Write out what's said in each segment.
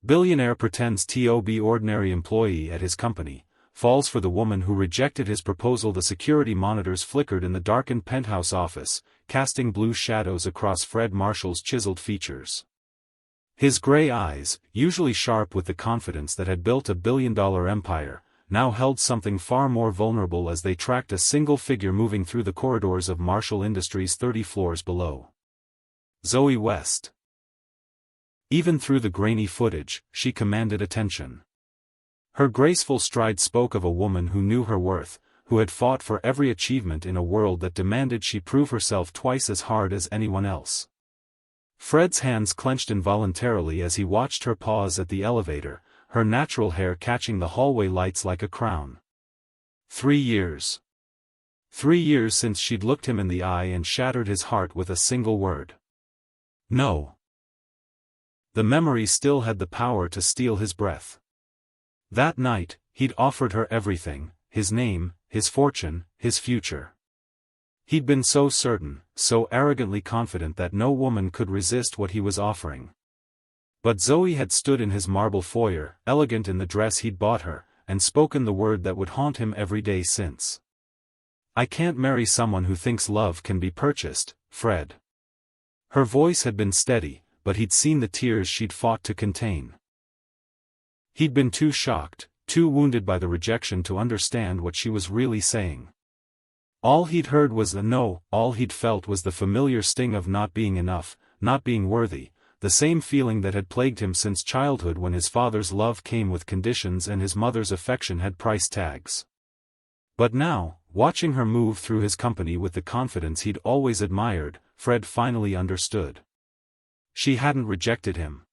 Billionaire pretends to be ordinary employee at his company, falls for the woman who rejected his proposal. The security monitors flickered in the darkened penthouse office, casting blue shadows across Fred Marshall's chiseled features. His gray eyes, usually sharp with the confidence that had built a billion-dollar empire, now held something far more vulnerable as they tracked a single figure moving through the corridors of Marshall Industries 30 floors below. Zoe West. Even through the grainy footage, she commanded attention. Her graceful stride spoke of a woman who knew her worth, who had fought for every achievement in a world that demanded she prove herself twice as hard as anyone else. Fred's hands clenched involuntarily as he watched her pause at the elevator, her natural hair catching the hallway lights like a crown. 3 years. 3 years since she'd looked him in the eye and shattered his heart with a single word. No. The memory still had the power to steal his breath. That night, he'd offered her everything, his name, his fortune, his future. He'd been so certain, so arrogantly confident that no woman could resist what he was offering. But Zoe had stood in his marble foyer, elegant in the dress he'd bought her, and spoken the word that would haunt him every day since. "I can't marry someone who thinks love can be purchased, Fred." Her voice had been steady, but he'd seen the tears she'd fought to contain. He'd been too shocked, too wounded by the rejection to understand what she was really saying. All he'd heard was a no, all he'd felt was the familiar sting of not being enough, not being worthy, the same feeling that had plagued him since childhood when his father's love came with conditions and his mother's affection had price tags. But now, watching her move through his company with the confidence he'd always admired, Fred finally understood. She hadn't rejected him.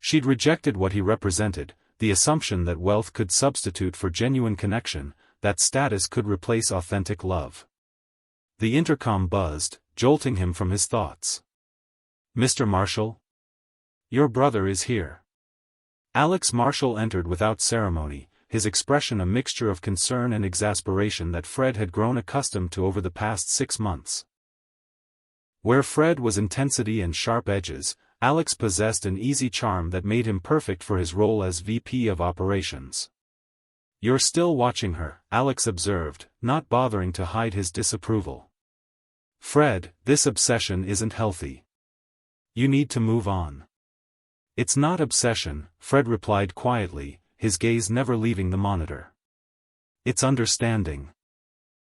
She'd rejected what he represented, the assumption that wealth could substitute for genuine connection, that status could replace authentic love. The intercom buzzed, jolting him from his thoughts. "Mr. Marshall? Your brother is here." Alex Marshall entered without ceremony, his expression a mixture of concern and exasperation that Fred had grown accustomed to over the past 6 months. Where Fred was intensity and sharp edges, Alex possessed an easy charm that made him perfect for his role as VP of Operations. "You're still watching her," Alex observed, not bothering to hide his disapproval. "Fred, this obsession isn't healthy. You need to move on." "It's not obsession," Fred replied quietly, his gaze never leaving the monitor. "It's understanding."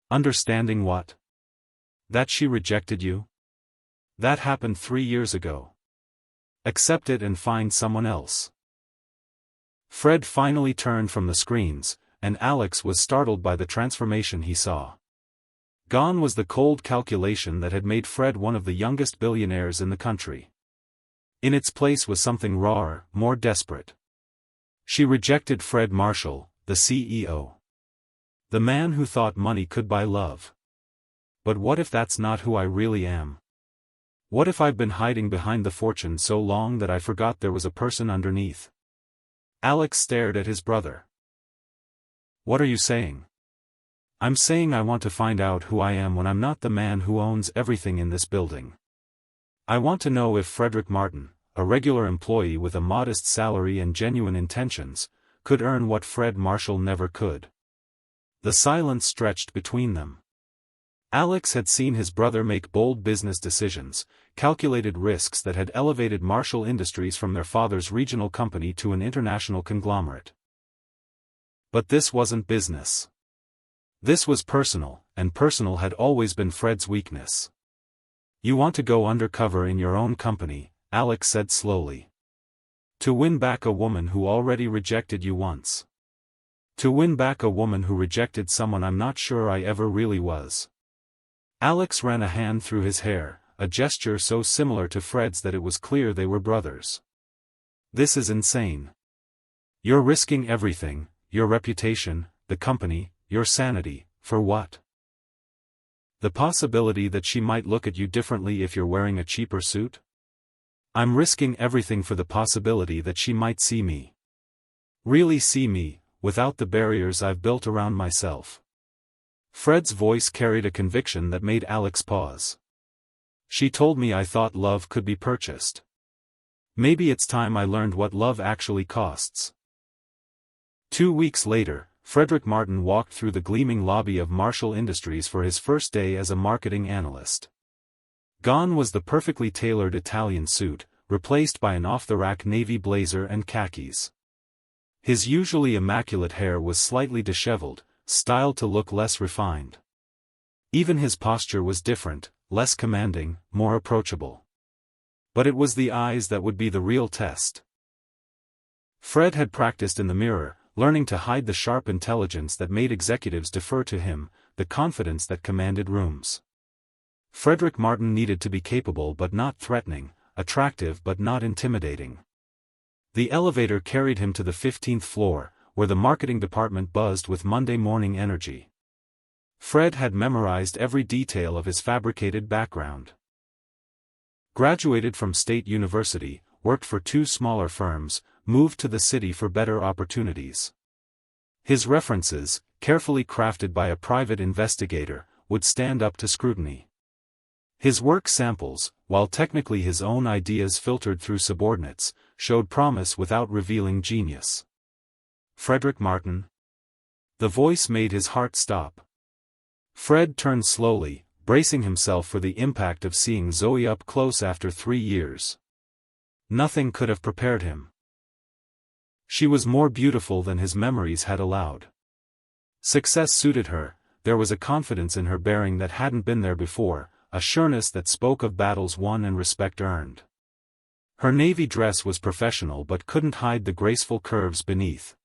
"Understanding what?" "That she rejected you. That happened 3 years ago. Accept it and find someone else." Fred finally turned from the screens, and Alex was startled by the transformation he saw. Gone was the cold calculation that had made Fred one of the youngest billionaires in the country. In its place was something rawer, more desperate. She rejected Fred Marshall, the CEO. The man who thought money could buy love. "But what if that's not who I really am? What if I've been hiding behind the fortune so long that I forgot there was a person underneath?" Alex stared at his brother. "What are you saying?" "I'm saying I want to find out who I am when I'm not the man who owns everything in this building. I want to know if Frederick Martin, a regular employee with a modest salary and genuine intentions, could earn what Fred Marshall never could." The silence stretched between them. Alex had seen his brother make bold business decisions, calculated risks that had elevated Marshall Industries from their father's regional company to an international conglomerate. But this wasn't business. This was personal, and personal had always been Fred's weakness. "You want to go undercover in your own company," Alex said slowly. "To win back a woman who already rejected you once. To win back a woman who rejected someone I'm not sure I ever really was." Alex ran a hand through his hair, a gesture so similar to Fred's that it was clear they were brothers. "This is insane. You're risking everything, your reputation, the company, your sanity, for what? The possibility that she might look at you differently if you're wearing a cheaper suit? I'm risking everything for the possibility that she might see me. Really see me, without the barriers I've built around myself." Fred's voice carried a conviction that made Alex pause. "She told me I thought love could be purchased. Maybe it's time I learned what love actually costs. 2 weeks later, Frederick Martin walked through the gleaming lobby of Marshall Industries for his first day as a marketing analyst. Gone was the perfectly tailored Italian suit, replaced by an off-the-rack navy blazer and khakis. His usually immaculate hair was slightly disheveled, styled to look less refined. Even his posture was different, less commanding, more approachable. But it was the eyes that would be the real test. Fred had practiced in the mirror, learning to hide the sharp intelligence that made executives defer to him, the confidence that commanded rooms. Frederick Martin needed to be capable but not threatening, attractive but not intimidating. The elevator carried him to the 15th floor, where the marketing department buzzed with Monday morning energy. Fred had memorized every detail of his fabricated background. Graduated from State University, worked for 2 smaller firms, moved to the city for better opportunities. His references, carefully crafted by a private investigator, would stand up to scrutiny. His work samples, while technically his own ideas filtered through subordinates, showed promise without revealing genius. Frederick Martin? The voice made his heart stop. Fred turned slowly, bracing himself for the impact of seeing Zoe up close after 3 years. Nothing could have prepared him. She was more beautiful than his memories had allowed. Success suited her, there was a confidence in her bearing that hadn't been there before, a sureness that spoke of battles won and respect earned. Her navy dress was professional but couldn't hide the graceful curves beneath.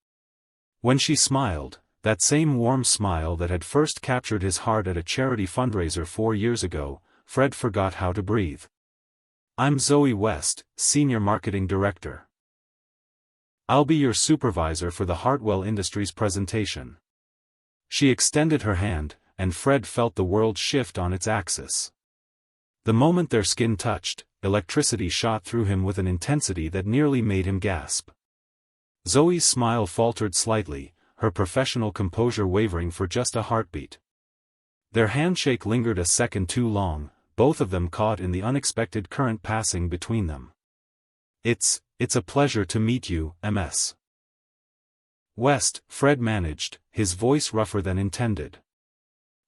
When she smiled, that same warm smile that had first captured his heart at a charity fundraiser 4 years ago, Fred forgot how to breathe. "I'm Zoe West, Senior Marketing Director. I'll be your supervisor for the Hartwell Industries presentation." She extended her hand, and Fred felt the world shift on its axis. The moment their skin touched, electricity shot through him with an intensity that nearly made him gasp. Zoe's smile faltered slightly, her professional composure wavering for just a heartbeat. Their handshake lingered a second too long, both of them caught in the unexpected current passing between them. It's a pleasure to meet you, Ms. West," Fred managed, his voice rougher than intended.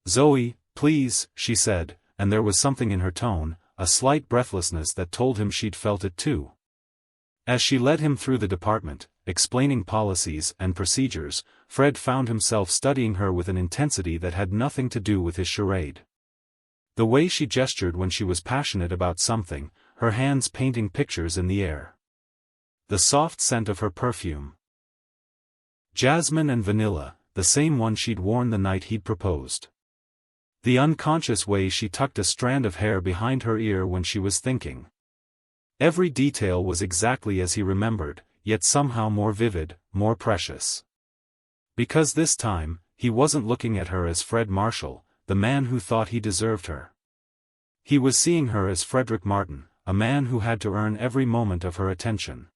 "Zoe, please," she said, and there was something in her tone, a slight breathlessness that told him she'd felt it too. As she led him through the department, explaining policies and procedures, Fred found himself studying her with an intensity that had nothing to do with his charade. The way she gestured when she was passionate about something, her hands painting pictures in the air. The soft scent of her perfume. Jasmine and vanilla, the same one she'd worn the night he'd proposed. The unconscious way she tucked a strand of hair behind her ear when she was thinking. Every detail was exactly as he remembered, yet somehow more vivid, more precious. Because this time, he wasn't looking at her as Fred Marshall, the man who thought he deserved her. He was seeing her as Frederick Martin, a man who had to earn every moment of her attention.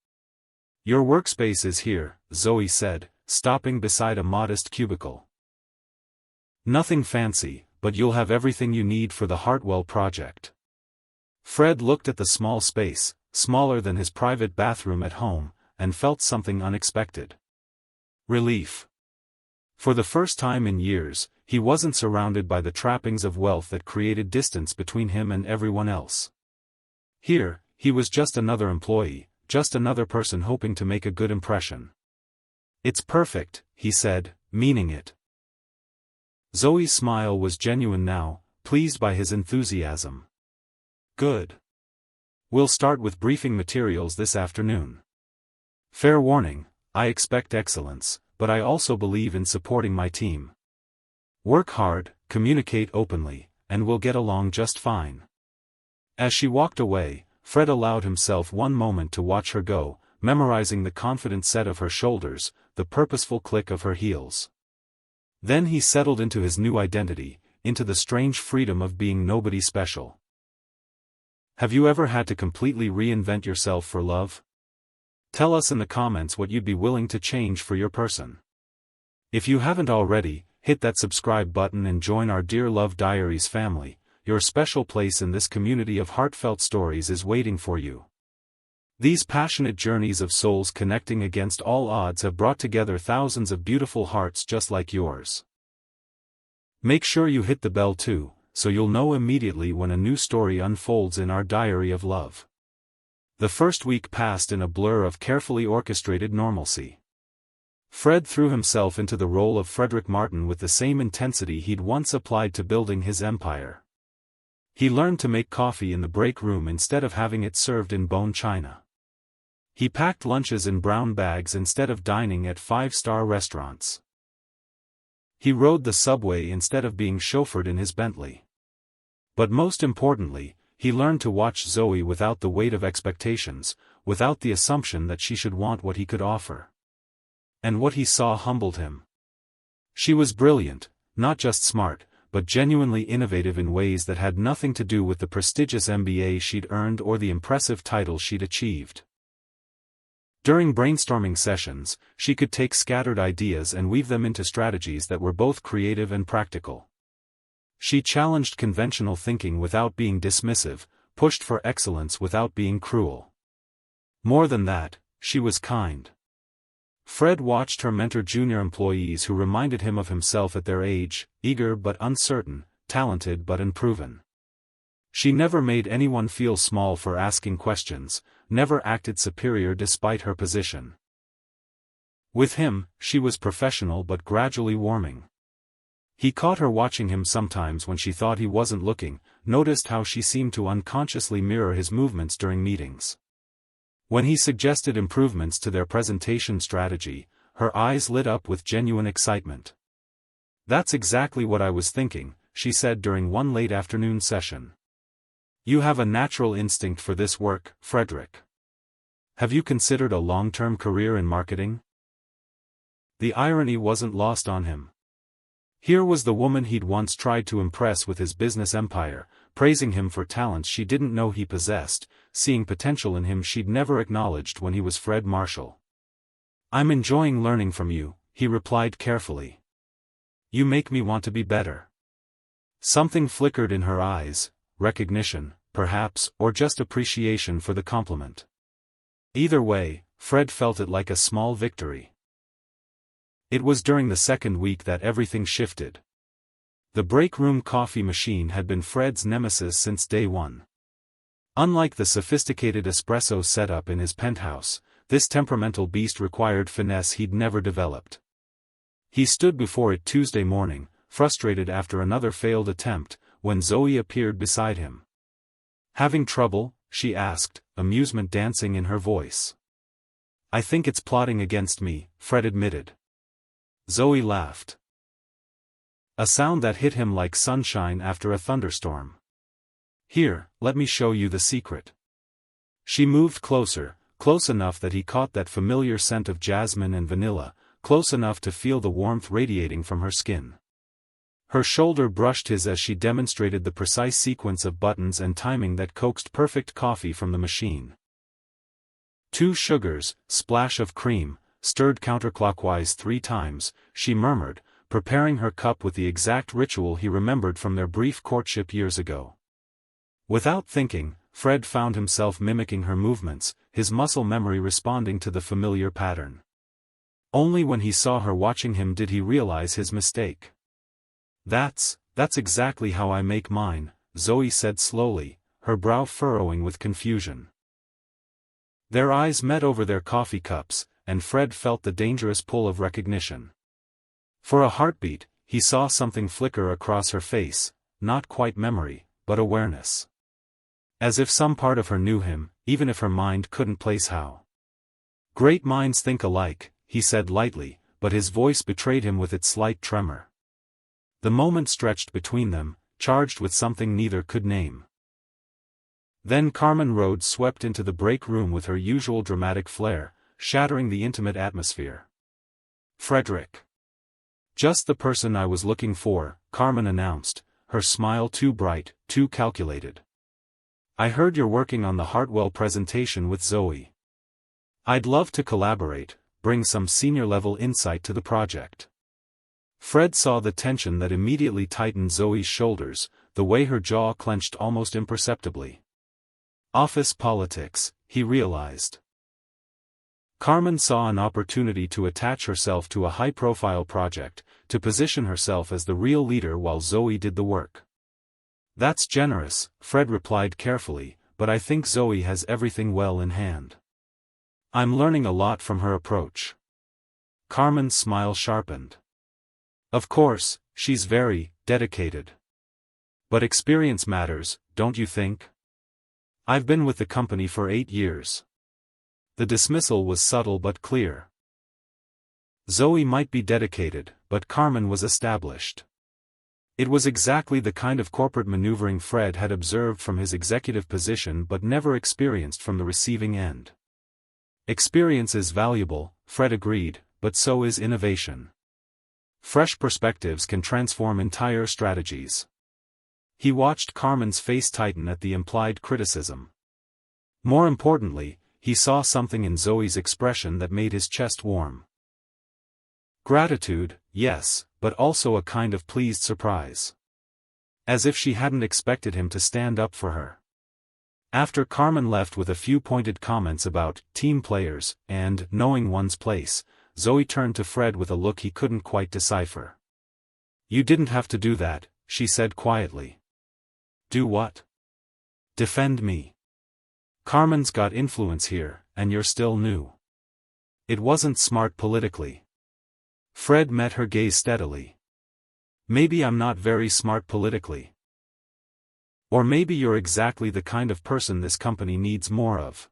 "Your workspace is here," Zoe said, stopping beside a modest cubicle. "Nothing fancy, but you'll have everything you need for the Hartwell project." Fred looked at the small space, smaller than his private bathroom at home, and felt something unexpected. Relief. For the first time in years, he wasn't surrounded by the trappings of wealth that created distance between him and everyone else. Here, he was just another employee, just another person hoping to make a good impression. "It's perfect," he said, meaning it. Zoe's smile was genuine now, pleased by his enthusiasm. "Good. We'll start with briefing materials this afternoon. Fair warning, I expect excellence, but I also believe in supporting my team. Work hard, communicate openly, and we'll get along just fine." As she walked away, Fred allowed himself one moment to watch her go, memorizing the confident set of her shoulders, the purposeful click of her heels. Then he settled into his new identity, into the strange freedom of being nobody special. Have you ever had to completely reinvent yourself for love? Tell us in the comments what you'd be willing to change for your person. If you haven't already, hit that subscribe button and join our Dear Love Diaries family. Your special place in this community of heartfelt stories is waiting for you. These passionate journeys of souls connecting against all odds have brought together thousands of beautiful hearts just like yours. Make sure you hit the bell too, so you'll know immediately when a new story unfolds in our diary of love. The first week passed in a blur of carefully orchestrated normalcy. Fred threw himself into the role of Frederick Martin with the same intensity he'd once applied to building his empire. He learned to make coffee in the break room instead of having it served in bone china. He packed lunches in brown bags instead of dining at five-star restaurants. He rode the subway instead of being chauffeured in his Bentley. But most importantly, he learned to watch Zoe without the weight of expectations, without the assumption that she should want what he could offer. And what he saw humbled him. She was brilliant, not just smart, but genuinely innovative in ways that had nothing to do with the prestigious MBA she'd earned or the impressive title she'd achieved. During brainstorming sessions, she could take scattered ideas and weave them into strategies that were both creative and practical. She challenged conventional thinking without being dismissive, pushed for excellence without being cruel. More than that, she was kind. Fred watched her mentor junior employees who reminded him of himself at their age, eager but uncertain, talented but unproven. She never made anyone feel small for asking questions, never acted superior despite her position. With him, she was professional but gradually warming. He caught her watching him sometimes when she thought he wasn't looking, noticed how she seemed to unconsciously mirror his movements during meetings. When he suggested improvements to their presentation strategy, her eyes lit up with genuine excitement. "That's exactly what I was thinking," she said during one late afternoon session. "You have a natural instinct for this work, Frederick. Have you considered a long-term career in marketing?" The irony wasn't lost on him. Here was the woman he'd once tried to impress with his business empire, praising him for talents she didn't know he possessed, seeing potential in him she'd never acknowledged when he was Fred Marshall. "I'm enjoying learning from you," he replied carefully. "You make me want to be better." Something flickered in her eyes, recognition, perhaps, or just appreciation for the compliment. Either way, Fred felt it like a small victory. It was during the second week that everything shifted. The break room coffee machine had been Fred's nemesis since day one. Unlike the sophisticated espresso setup in his penthouse, this temperamental beast required finesse he'd never developed. He stood before it Tuesday morning, frustrated after another failed attempt, when Zoe appeared beside him. "Having trouble?" she asked, amusement dancing in her voice. "I think it's plotting against me," Fred admitted. Zoe laughed. A sound that hit him like sunshine after a thunderstorm. "Here, let me show you the secret." She moved closer, close enough that he caught that familiar scent of jasmine and vanilla, close enough to feel the warmth radiating from her skin. Her shoulder brushed his as she demonstrated the precise sequence of buttons and timing that coaxed perfect coffee from the machine. 2 sugars, splash of cream, stirred counterclockwise 3 times, she murmured, preparing her cup with the exact ritual he remembered from their brief courtship years ago. Without thinking, Fred found himself mimicking her movements, his muscle memory responding to the familiar pattern. Only when he saw her watching him did he realize his mistake. That's exactly how I make mine," Zoe said slowly, her brow furrowing with confusion. Their eyes met over their coffee cups, and Fred felt the dangerous pull of recognition. For a heartbeat, he saw something flicker across her face, not quite memory, but awareness. As if some part of her knew him, even if her mind couldn't place how. "Great minds think alike," he said lightly, but his voice betrayed him with its slight tremor. The moment stretched between them, charged with something neither could name. Then Carmen Rhodes swept into the break room with her usual dramatic flair, shattering the intimate atmosphere. "Frederick. Just the person I was looking for," Carmen announced, her smile too bright, too calculated. "I heard you're working on the Hartwell presentation with Zoe. I'd love to collaborate, bring some senior-level insight to the project." Fred saw the tension that immediately tightened Zoe's shoulders, the way her jaw clenched almost imperceptibly. "Office politics," he realized. Carmen saw an opportunity to attach herself to a high-profile project, to position herself as the real leader while Zoe did the work. "That's generous," Fred replied carefully, "but I think Zoe has everything well in hand. I'm learning a lot from her approach." Carmen's smile sharpened. "Of course, she's very dedicated. But experience matters, don't you think? I've been with the company for 8 years." The dismissal was subtle but clear. Zoe might be dedicated, but Carmen was established. It was exactly the kind of corporate maneuvering Fred had observed from his executive position but never experienced from the receiving end. Experience is valuable, Fred agreed, but so is innovation. Fresh perspectives can transform entire strategies. He watched Carmen's face tighten at the implied criticism. More importantly, he saw something in Zoe's expression that made his chest warm. Gratitude, yes, but also a kind of pleased surprise. As if she hadn't expected him to stand up for her. After Carmen left with a few pointed comments about team players and knowing one's place, Zoe turned to Fred with a look he couldn't quite decipher. "You didn't have to do that," she said quietly. "Do what?" "Defend me. Carmen's got influence here, and you're still new. It wasn't smart politically." Fred met her gaze steadily. "Maybe I'm not very smart politically. Or maybe you're exactly the kind of person this company needs more of."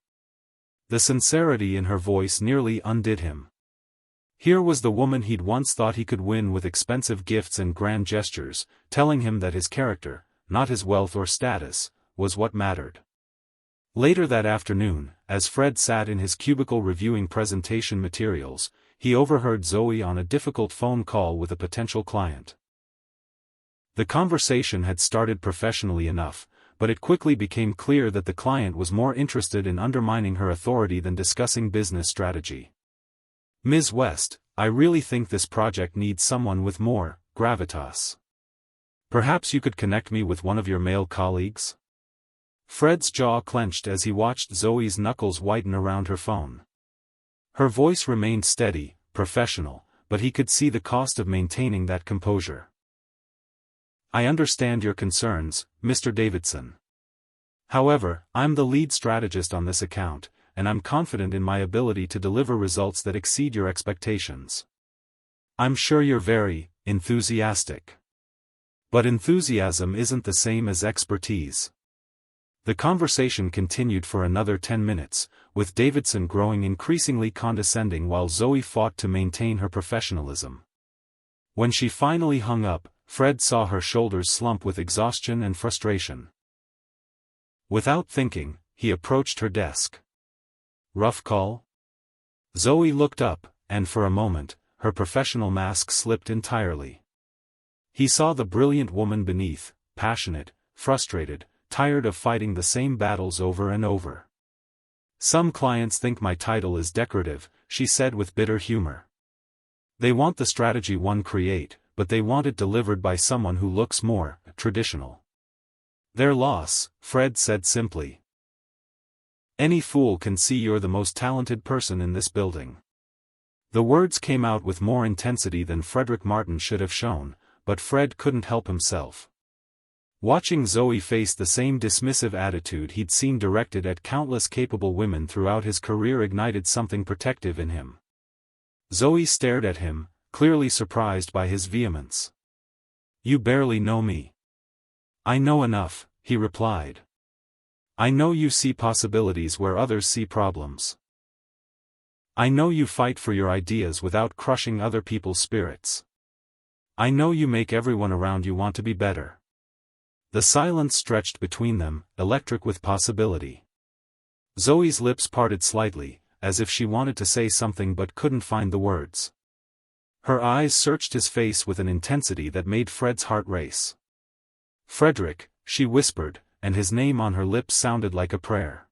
The sincerity in her voice nearly undid him. Here was the woman he'd once thought he could win with expensive gifts and grand gestures, telling him that his character, not his wealth or status, was what mattered. Later that afternoon, as Fred sat in his cubicle reviewing presentation materials, he overheard Zoe on a difficult phone call with a potential client. The conversation had started professionally enough, but it quickly became clear that the client was more interested in undermining her authority than discussing business strategy. "Ms. West, I really think this project needs someone with more gravitas. Perhaps you could connect me with one of your male colleagues?" Fred's jaw clenched as he watched Zoe's knuckles whiten around her phone. Her voice remained steady, professional, but he could see the cost of maintaining that composure. "I understand your concerns, Mr. Davidson. However, I'm the lead strategist on this account, and I'm confident in my ability to deliver results that exceed your expectations. I'm sure you're very enthusiastic. But enthusiasm isn't the same as expertise." The conversation continued for another 10 minutes, with Davidson growing increasingly condescending while Zoe fought to maintain her professionalism. When she finally hung up, Fred saw her shoulders slump with exhaustion and frustration. Without thinking, he approached her desk. "Rough call?" Zoe looked up, and for a moment, her professional mask slipped entirely. He saw the brilliant woman beneath, passionate, frustrated, tired of fighting the same battles over and over. "Some clients think my title is decorative," she said with bitter humor. "They want the strategy one create, but they want it delivered by someone who looks more traditional." "Their loss," Fred said simply. "Any fool can see you're the most talented person in this building." The words came out with more intensity than Frederick Martin should have shown, but Fred couldn't help himself. Watching Zoe face the same dismissive attitude he'd seen directed at countless capable women throughout his career ignited something protective in him. Zoe stared at him, clearly surprised by his vehemence. "You barely know me." "I know enough," he replied. "I know you see possibilities where others see problems. I know you fight for your ideas without crushing other people's spirits. I know you make everyone around you want to be better." The silence stretched between them, electric with possibility. Zoe's lips parted slightly, as if she wanted to say something but couldn't find the words. Her eyes searched his face with an intensity that made Fred's heart race. "Frederick," she whispered, and his name on her lips sounded like a prayer.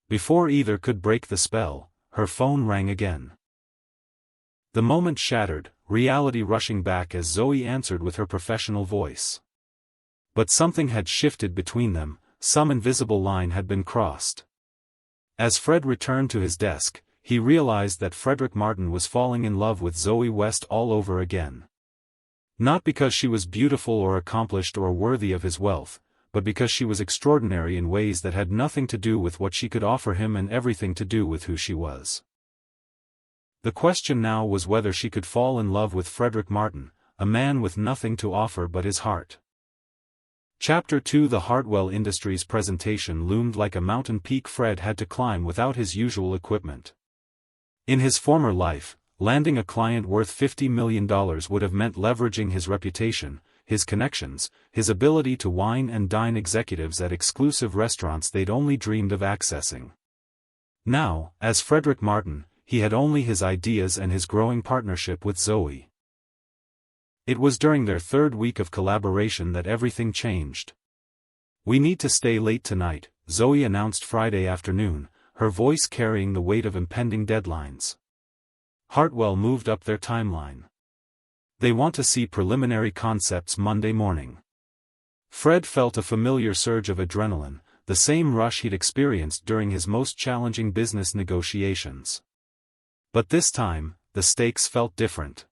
Before either could break the spell, her phone rang again. The moment shattered, reality rushing back as Zoe answered with her professional voice. But something had shifted between them, some invisible line had been crossed. As Fred returned to his desk, he realized that Frederick Martin was falling in love with Zoe West all over again. Not because she was beautiful or accomplished or worthy of his wealth, but because she was extraordinary in ways that had nothing to do with what she could offer him and everything to do with who she was. The question now was whether she could fall in love with Frederick Martin, a man with nothing to offer but his heart. Chapter 2. The Hartwell Industries presentation loomed like a mountain peak Fred had to climb without his usual equipment. In his former life, landing a client worth $50 million would have meant leveraging his reputation, his connections, his ability to wine and dine executives at exclusive restaurants they'd only dreamed of accessing. Now, as Frederick Martin, he had only his ideas and his growing partnership with Zoe. It was during their third week of collaboration that everything changed. "We need to stay late tonight," Zoe announced Friday afternoon, her voice carrying the weight of impending deadlines. Hartwell moved up their timeline. "They want to see preliminary concepts Monday morning." Fred felt a familiar surge of adrenaline, the same rush he'd experienced during his most challenging business negotiations. But this time, the stakes felt different.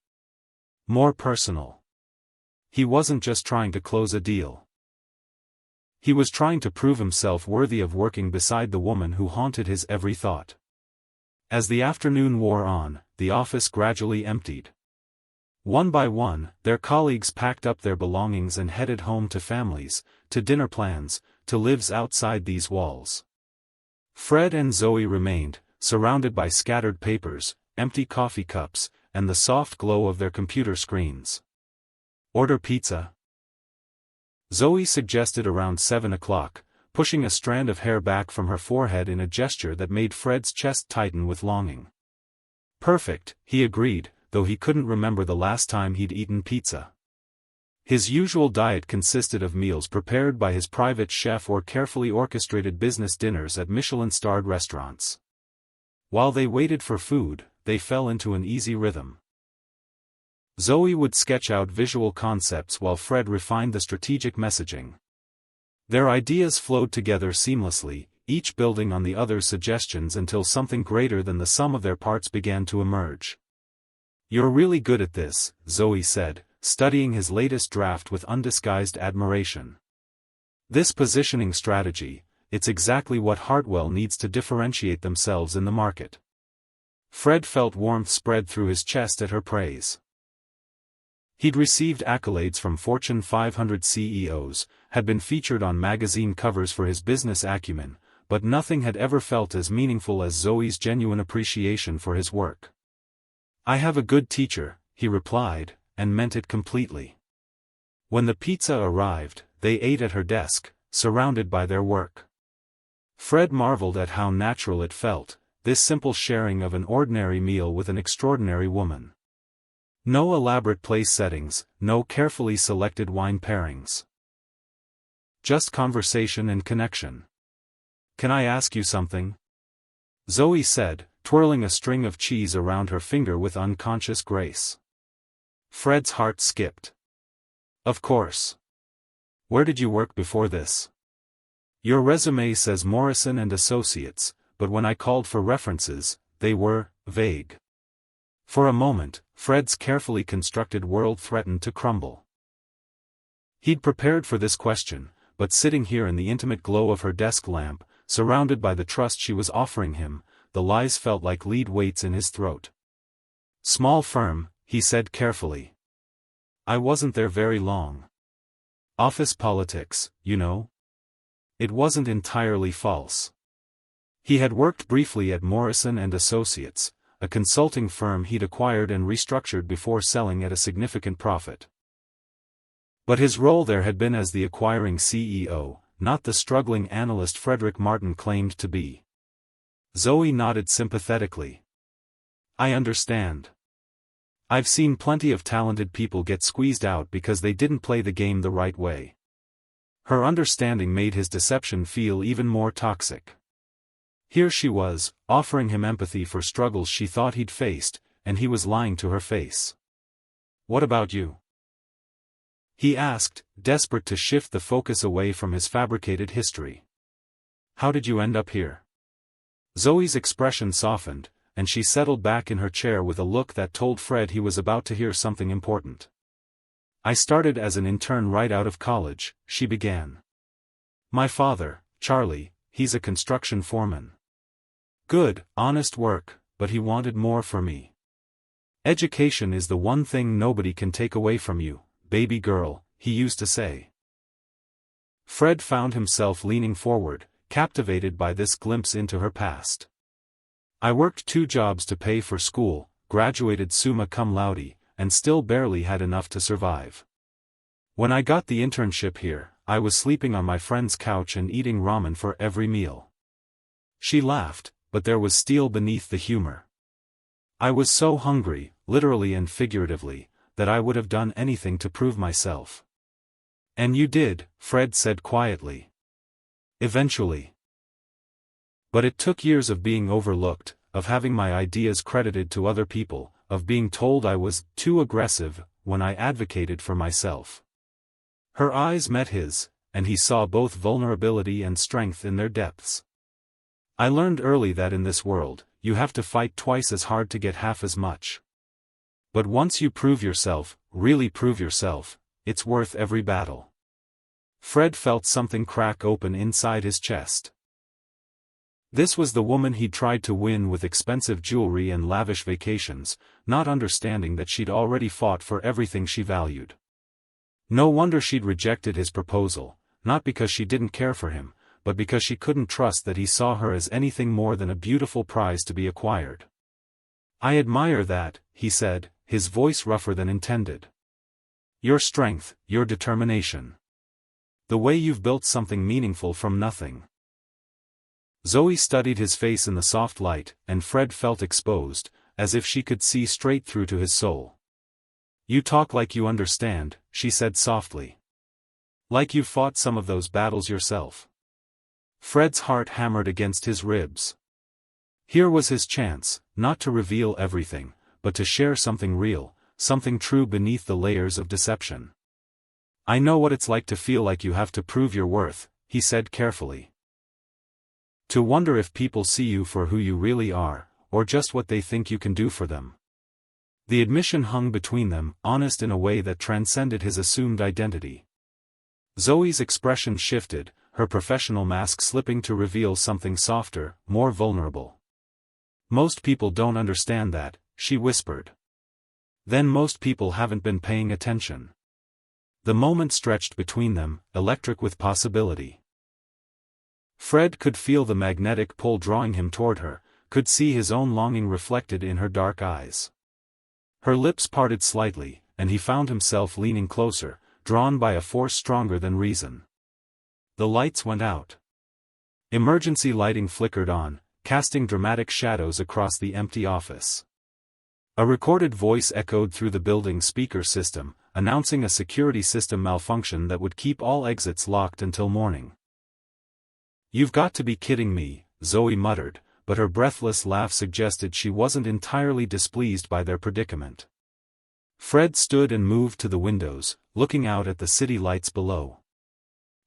More personal. He wasn't just trying to close a deal. He was trying to prove himself worthy of working beside the woman who haunted his every thought. As the afternoon wore on, the office gradually emptied. One by one, their colleagues packed up their belongings and headed home to families, to dinner plans, to lives outside these walls. Fred and Zoe remained, surrounded by scattered papers, empty coffee cups, and the soft glow of their computer screens. "Order pizza?" Zoe suggested around 7 o'clock, pushing a strand of hair back from her forehead in a gesture that made Fred's chest tighten with longing. "Perfect," he agreed, though he couldn't remember the last time he'd eaten pizza. His usual diet consisted of meals prepared by his private chef or carefully orchestrated business dinners at Michelin-starred restaurants. While they waited for food, they fell into an easy rhythm. Zoe would sketch out visual concepts while Fred refined the strategic messaging. Their ideas flowed together seamlessly, each building on the other's suggestions until something greater than the sum of their parts began to emerge. "You're really good at this," Zoe said, studying his latest draft with undisguised admiration. "This positioning strategy, it's exactly what Hartwell needs to differentiate themselves in the market." Fred felt warmth spread through his chest at her praise. He'd received accolades from Fortune 500 CEOs, had been featured on magazine covers for his business acumen, but nothing had ever felt as meaningful as Zoe's genuine appreciation for his work. "I have a good teacher," he replied, and meant it completely. When the pizza arrived, they ate at her desk, surrounded by their work. Fred marveled at how natural it felt, this simple sharing of an ordinary meal with an extraordinary woman. No elaborate place settings, no carefully selected wine pairings. Just conversation and connection. "Can I ask you something?" Zoe said, twirling a string of cheese around her finger with unconscious grace. Fred's heart skipped. "Of course. Where did you work before this?" "Your resume says Morrison and Associates, but when I called for references, they were vague." For a moment, Fred's carefully constructed world threatened to crumble. He'd prepared for this question, but sitting here in the intimate glow of her desk lamp, surrounded by the trust she was offering him, the lies felt like lead weights in his throat. "Small firm," he said carefully. "I wasn't there very long. Office politics, you know." It wasn't entirely false. He had worked briefly at Morrison and Associates, a consulting firm he'd acquired and restructured before selling at a significant profit. But his role there had been as the acquiring CEO, not the struggling analyst Frederick Martin claimed to be. Zoe nodded sympathetically. "I understand. I've seen plenty of talented people get squeezed out because they didn't play the game the right way." Her understanding made his deception feel even more toxic. Here she was, offering him empathy for struggles she thought he'd faced, and he was lying to her face. "What about you?" he asked, desperate to shift the focus away from his fabricated history. "How did you end up here?" Zoe's expression softened, and she settled back in her chair with a look that told Fred he was about to hear something important. "I started as an intern right out of college," she began. "My father, Charlie, he's a construction foreman. Good, honest work, but he wanted more for me. Education is the one thing nobody can take away from you, baby girl," he used to say. Fred found himself leaning forward, captivated by this glimpse into her past. "I worked 2 jobs to pay for school, graduated summa cum laude, and still barely had enough to survive. When I got the internship here, I was sleeping on my friend's couch and eating ramen for every meal." She laughed, but there was steel beneath the humor. "I was so hungry, literally and figuratively, that I would have done anything to prove myself." "And you did," Fred said quietly. "Eventually. But it took years of being overlooked, of having my ideas credited to other people, of being told I was too aggressive when I advocated for myself." Her eyes met his, and he saw both vulnerability and strength in their depths. "I learned early that in this world, you have to fight twice as hard to get half as much. But once you prove yourself, really prove yourself, it's worth every battle." Fred felt something crack open inside his chest. This was the woman he'd tried to win with expensive jewelry and lavish vacations, not understanding that she'd already fought for everything she valued. No wonder she'd rejected his proposal, not because she didn't care for him, but because she couldn't trust that he saw her as anything more than a beautiful prize to be acquired. "I admire that," he said, his voice rougher than intended. "Your strength, your determination. The way you've built something meaningful from nothing." Zoe studied his face in the soft light, and Fred felt exposed, as if she could see straight through to his soul. "You talk like you understand," she said softly. "Like you've fought some of those battles yourself." Fred's heart hammered against his ribs. Here was his chance, not to reveal everything, but to share something real, something true beneath the layers of deception. "I know what it's like to feel like you have to prove your worth," he said carefully. "To wonder if people see you for who you really are, or just what they think you can do for them." The admission hung between them, honest in a way that transcended his assumed identity. Zoe's expression shifted, her professional mask slipping to reveal something softer, more vulnerable. "Most people don't understand that," she whispered. "Then most people haven't been paying attention." The moment stretched between them, electric with possibility. Fred could feel the magnetic pull drawing him toward her, could see his own longing reflected in her dark eyes. Her lips parted slightly, and he found himself leaning closer, drawn by a force stronger than reason. The lights went out. Emergency lighting flickered on, casting dramatic shadows across the empty office. A recorded voice echoed through the building's speaker system, announcing a security system malfunction that would keep all exits locked until morning. "You've got to be kidding me," Zoe muttered, but her breathless laugh suggested she wasn't entirely displeased by their predicament. Fred stood and moved to the windows, looking out at the city lights below.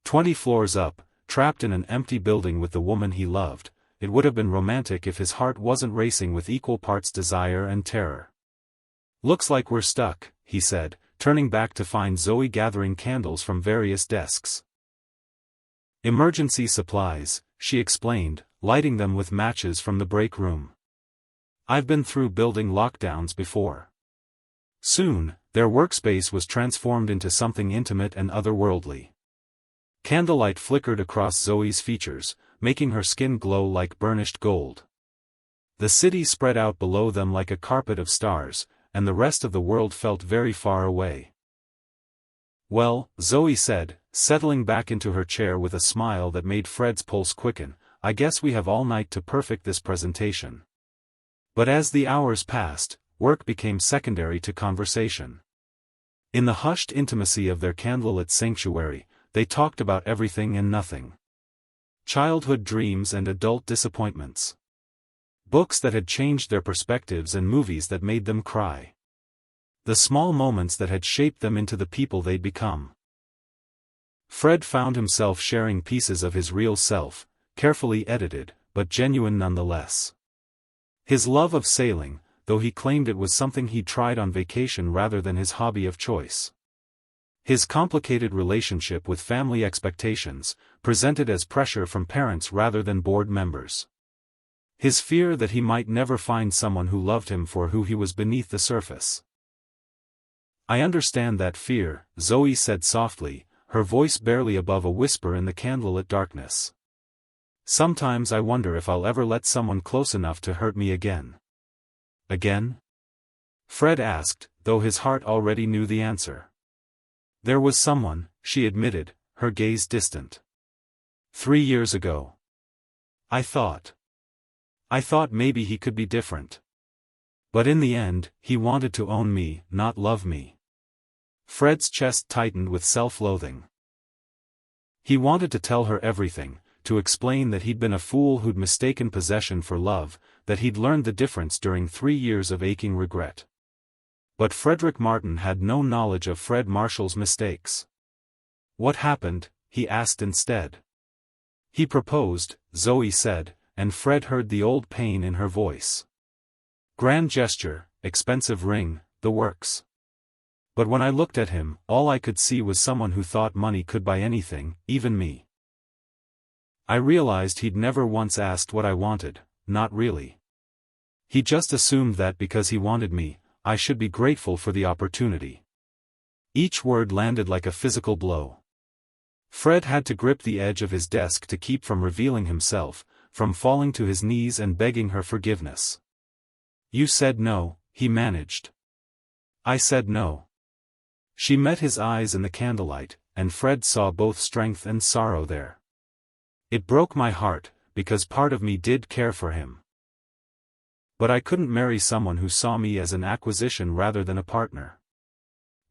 20 floors up, trapped in an empty building with the woman he loved, it would have been romantic if his heart wasn't racing with equal parts desire and terror. "Looks like we're stuck," he said, turning back to find Zoe gathering candles from various desks. "Emergency supplies," she explained, lighting them with matches from the break room. "I've been through building lockdowns before." Soon, their workspace was transformed into something intimate and otherworldly. Candlelight flickered across Zoe's features, making her skin glow like burnished gold. The city spread out below them like a carpet of stars, and the rest of the world felt very far away. "Well," Zoe said, settling back into her chair with a smile that made Fred's pulse quicken, "I guess we have all night to perfect this presentation." But as the hours passed, work became secondary to conversation. In the hushed intimacy of their candlelit sanctuary, they talked about everything and nothing. Childhood dreams and adult disappointments. Books that had changed their perspectives and movies that made them cry. The small moments that had shaped them into the people they'd become. Fred found himself sharing pieces of his real self, carefully edited, but genuine nonetheless. His love of sailing, though he claimed it was something he'd tried on vacation rather than his hobby of choice. His complicated relationship with family expectations, presented as pressure from parents rather than board members. His fear that he might never find someone who loved him for who he was beneath the surface. "I understand that fear," Zoe said softly, her voice barely above a whisper in the candlelit darkness. "Sometimes I wonder if I'll ever let someone close enough to hurt me again." "Again?" Fred asked, though his heart already knew the answer. "There was someone," she admitted, her gaze distant. 3 years ago. I thought maybe he could be different. But in the end, he wanted to own me, not love me." Fred's chest tightened with self-loathing. He wanted to tell her everything, to explain that he'd been a fool who'd mistaken possession for love, that he'd learned the difference during 3 years of aching regret. But Frederick Martin had no knowledge of Fred Marshall's mistakes. "What happened?" he asked instead. "He proposed," Zoe said, and Fred heard the old pain in her voice. "Grand gesture, expensive ring, the works. But when I looked at him, all I could see was someone who thought money could buy anything, even me. I realized he'd never once asked what I wanted, not really. He just assumed that because he wanted me, I should be grateful for the opportunity." Each word landed like a physical blow. Fred had to grip the edge of his desk to keep from revealing himself, from falling to his knees and begging her forgiveness. "You said no," he managed. "I said no." She met his eyes in the candlelight, and Fred saw both strength and sorrow there. "It broke my heart, because part of me did care for him. But I couldn't marry someone who saw me as an acquisition rather than a partner.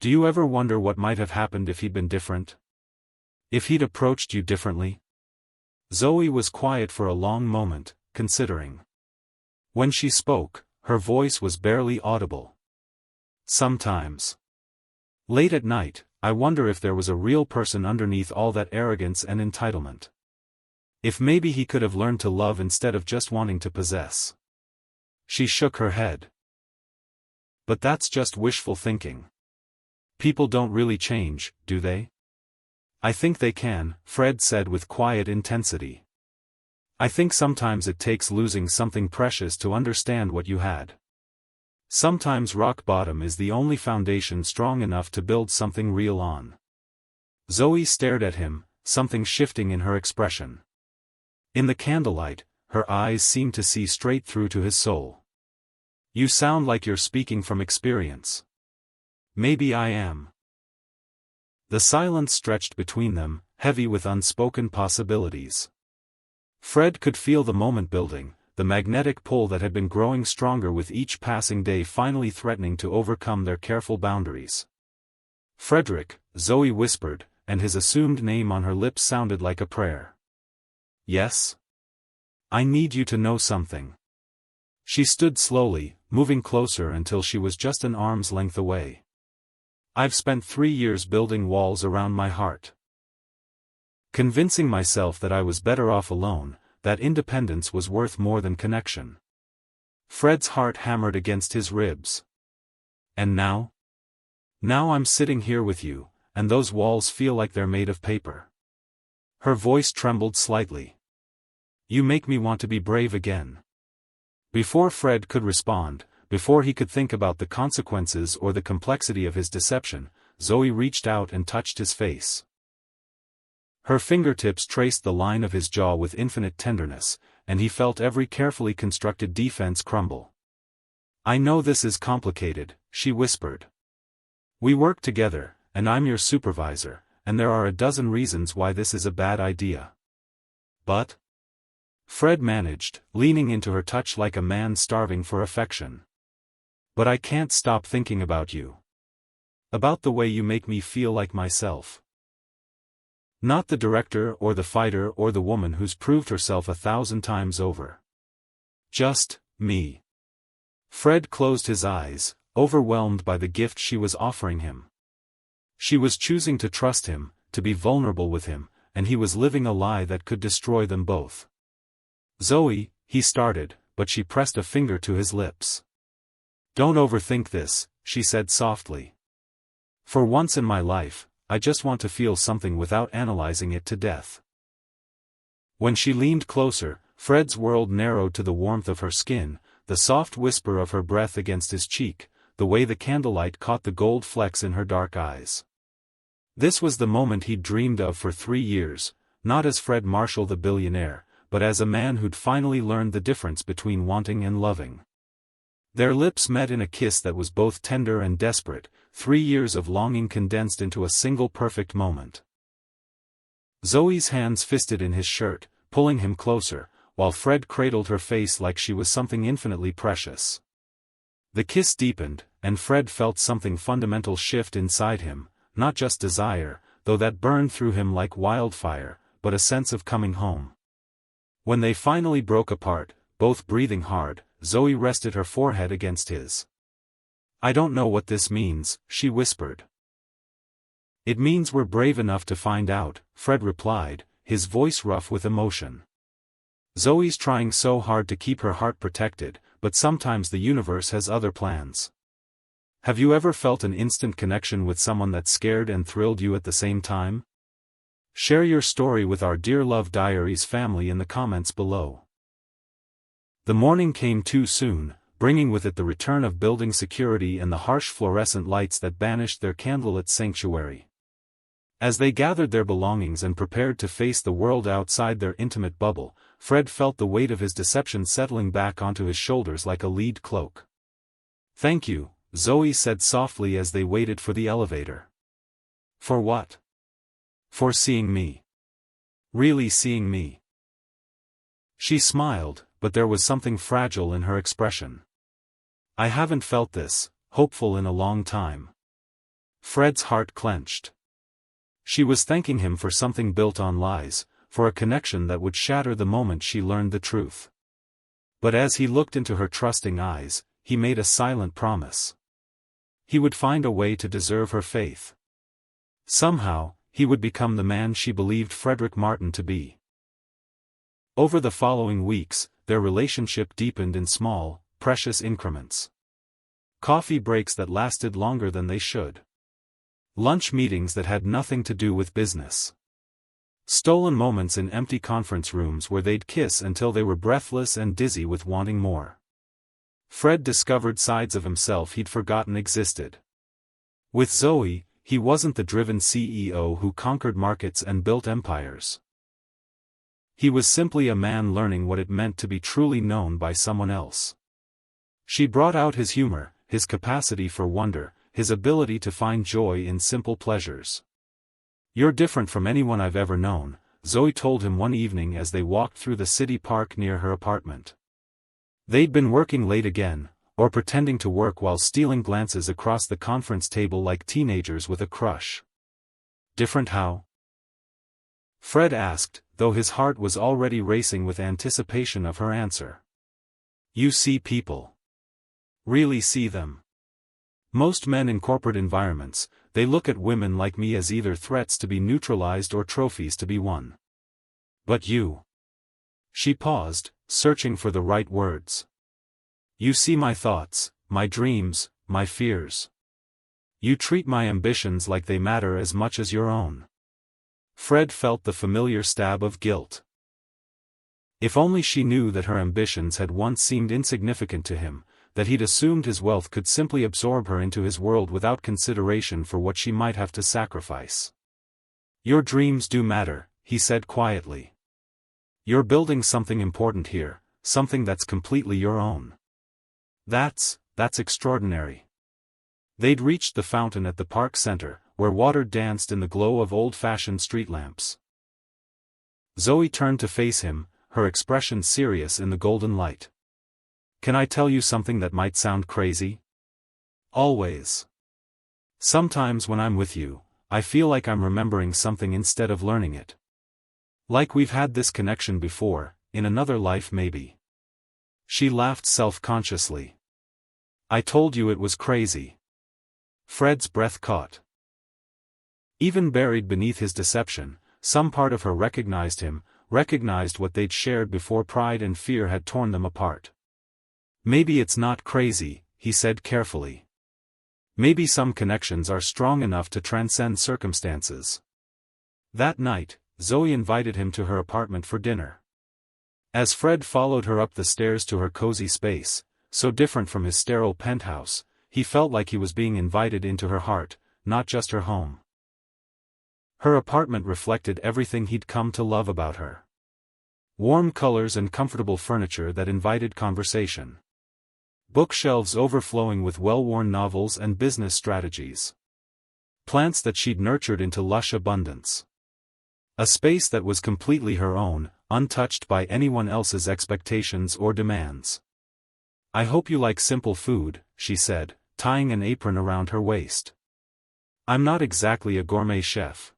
Do you ever wonder what might have happened if he'd been different? If he'd approached you differently?" Zoe was quiet for a long moment, considering. When she spoke, her voice was barely audible. "Sometimes. Late at night, I wonder if there was a real person underneath all that arrogance and entitlement. If maybe he could have learned to love instead of just wanting to possess." She shook her head. "But that's just wishful thinking. People don't really change, do they?" "I think they can," Fred said with quiet intensity. "I think sometimes it takes losing something precious to understand what you had. Sometimes rock bottom is the only foundation strong enough to build something real on." Zoe stared at him, something shifting in her expression. In the candlelight, her eyes seemed to see straight through to his soul. "You sound like you're speaking from experience." "Maybe I am." The silence stretched between them, heavy with unspoken possibilities. Fred could feel the moment building, the magnetic pull that had been growing stronger with each passing day finally threatening to overcome their careful boundaries. "Frederick," Zoe whispered, and his assumed name on her lips sounded like a prayer. "Yes? I need you to know something." She stood slowly, moving closer until she was just an arm's length away. "I've spent 3 years building walls around my heart. Convincing myself that I was better off alone, that independence was worth more than connection." Fred's heart hammered against his ribs. "And now? Now I'm sitting here with you, and those walls feel like they're made of paper." Her voice trembled slightly. "You make me want to be brave again." Before Fred could respond, before he could think about the consequences or the complexity of his deception, Zoe reached out and touched his face. Her fingertips traced the line of his jaw with infinite tenderness, and he felt every carefully constructed defense crumble. "I know this is complicated," she whispered. "We work together, and I'm your supervisor, and there are a dozen reasons why this is a bad idea. But—" Fred managed, leaning into her touch like a man starving for affection. "But I can't stop thinking about you. About the way you make me feel like myself. Not the director or the fighter or the woman who's proved herself 1,000 times over. Just me." Fred closed his eyes, overwhelmed by the gift she was offering him. She was choosing to trust him, to be vulnerable with him, and he was living a lie that could destroy them both. Zoe, he started, but she pressed a finger to his lips. Don't overthink this, she said softly. For once in my life, I just want to feel something without analyzing it to death. When she leaned closer, Fred's world narrowed to the warmth of her skin, the soft whisper of her breath against his cheek, the way the candlelight caught the gold flecks in her dark eyes. This was the moment he'd dreamed of for 3 years, not as Fred Marshall the billionaire, but as a man who'd finally learned the difference between wanting and loving. Their lips met in a kiss that was both tender and desperate, 3 years of longing condensed into a single perfect moment. Zoe's hands fisted in his shirt, pulling him closer, while Fred cradled her face like she was something infinitely precious. The kiss deepened, and Fred felt something fundamental shift inside him, not just desire, though that burned through him like wildfire, but a sense of coming home. When they finally broke apart, both breathing hard, Zoe rested her forehead against his. I don't know what this means, she whispered. It means we're brave enough to find out, Fred replied, his voice rough with emotion. Zoe's trying so hard to keep her heart protected, but sometimes the universe has other plans. Have you ever felt an instant connection with someone that scared and thrilled you at the same time? Share your story with our Dear Love Diaries family in the comments below. The morning came too soon, bringing with it the return of building security and the harsh fluorescent lights that banished their candlelit sanctuary. As they gathered their belongings and prepared to face the world outside their intimate bubble, Fred felt the weight of his deception settling back onto his shoulders like a lead cloak. Thank you, Zoe said softly as they waited for the elevator. For what? For seeing me. Really seeing me. She smiled, but there was something fragile in her expression. I haven't felt this, hopeful in a long time. Fred's heart clenched. She was thanking him for something built on lies, for a connection that would shatter the moment she learned the truth. But as he looked into her trusting eyes, he made a silent promise. He would find a way to deserve her faith. Somehow, he would become the man she believed Frederick Martin to be. Over the following weeks, their relationship deepened in small, precious increments. Coffee breaks that lasted longer than they should. Lunch meetings that had nothing to do with business. Stolen moments in empty conference rooms where they'd kiss until they were breathless and dizzy with wanting more. Fred discovered sides of himself he'd forgotten existed. With Zoe, he wasn't the driven CEO who conquered markets and built empires. He was simply a man learning what it meant to be truly known by someone else. She brought out his humor, his capacity for wonder, his ability to find joy in simple pleasures. You're different from anyone I've ever known, Zoe told him one evening as they walked through the city park near her apartment. They'd been working late again, or pretending to work while stealing glances across the conference table like teenagers with a crush. Different how? Fred asked, though his heart was already racing with anticipation of her answer. You see people. Really see them. Most men in corporate environments, they look at women like me as either threats to be neutralized or trophies to be won. But you. She paused, searching for the right words. You see my thoughts, my dreams, my fears. You treat my ambitions like they matter as much as your own. Fred felt the familiar stab of guilt. If only she knew that her ambitions had once seemed insignificant to him, that he'd assumed his wealth could simply absorb her into his world without consideration for what she might have to sacrifice. Your dreams do matter, he said quietly. You're building something important here, something that's completely your own. That's extraordinary. They'd reached the fountain at the park center, where water danced in the glow of old-fashioned street lamps. Zoe turned to face him, her expression serious in the golden light. Can I tell you something that might sound crazy? Always. Sometimes when I'm with you, I feel like I'm remembering something instead of learning it. Like we've had this connection before, in another life maybe. She laughed self-consciously. I told you it was crazy. Fred's breath caught. Even buried beneath his deception, some part of her recognized him, recognized what they'd shared before pride and fear had torn them apart. "Maybe it's not crazy," he said carefully. "Maybe some connections are strong enough to transcend circumstances." That night, Zoe invited him to her apartment for dinner. As Fred followed her up the stairs to her cozy space, so different from his sterile penthouse, he felt like he was being invited into her heart, not just her home. Her apartment reflected everything he'd come to love about her. Warm colors and comfortable furniture that invited conversation. Bookshelves overflowing with well-worn novels and business strategies. Plants that she'd nurtured into lush abundance. A space that was completely her own, untouched by anyone else's expectations or demands. "I hope you like simple food," she said, tying an apron around her waist. "I'm not exactly a gourmet chef."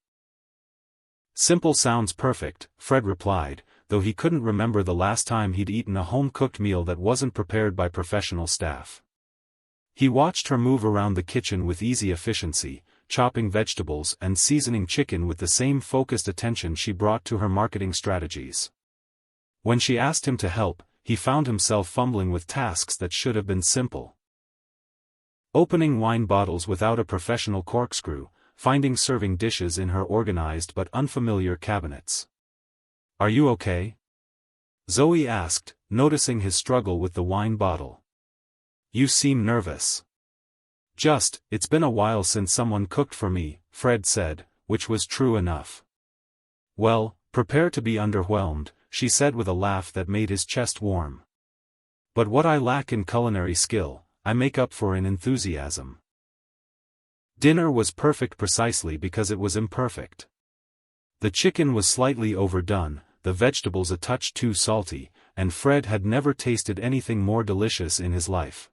"Simple sounds perfect," Fred replied, though he couldn't remember the last time he'd eaten a home-cooked meal that wasn't prepared by professional staff. He watched her move around the kitchen with easy efficiency, chopping vegetables and seasoning chicken with the same focused attention she brought to her marketing strategies. When she asked him to help, he found himself fumbling with tasks that should have been simple. Opening wine bottles without a professional corkscrew, finding serving dishes in her organized but unfamiliar cabinets. "Are you okay?" Zoe asked, noticing his struggle with the wine bottle. "You seem nervous." It's been a while since someone cooked for me," Fred said, which was true enough. "Well, prepare to be underwhelmed," she said with a laugh that made his chest warm. "But what I lack in culinary skill, I make up for in enthusiasm." Dinner was perfect precisely because it was imperfect. The chicken was slightly overdone, the vegetables a touch too salty, and Fred had never tasted anything more delicious in his life.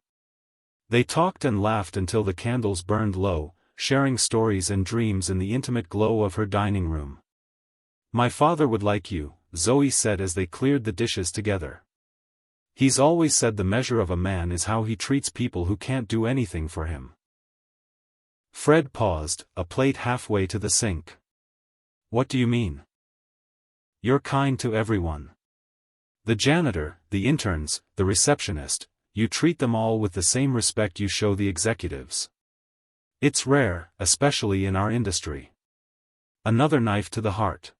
They talked and laughed until the candles burned low, sharing stories and dreams in the intimate glow of her dining room. "My father would like you," Zoe said as they cleared the dishes together. "He's always said the measure of a man is how he treats people who can't do anything for him." Fred paused, a plate halfway to the sink. "What do you mean?" "You're kind to everyone. The janitor, the interns, the receptionist, you treat them all with the same respect you show the executives. It's rare, especially in our industry." Another knife to the heart.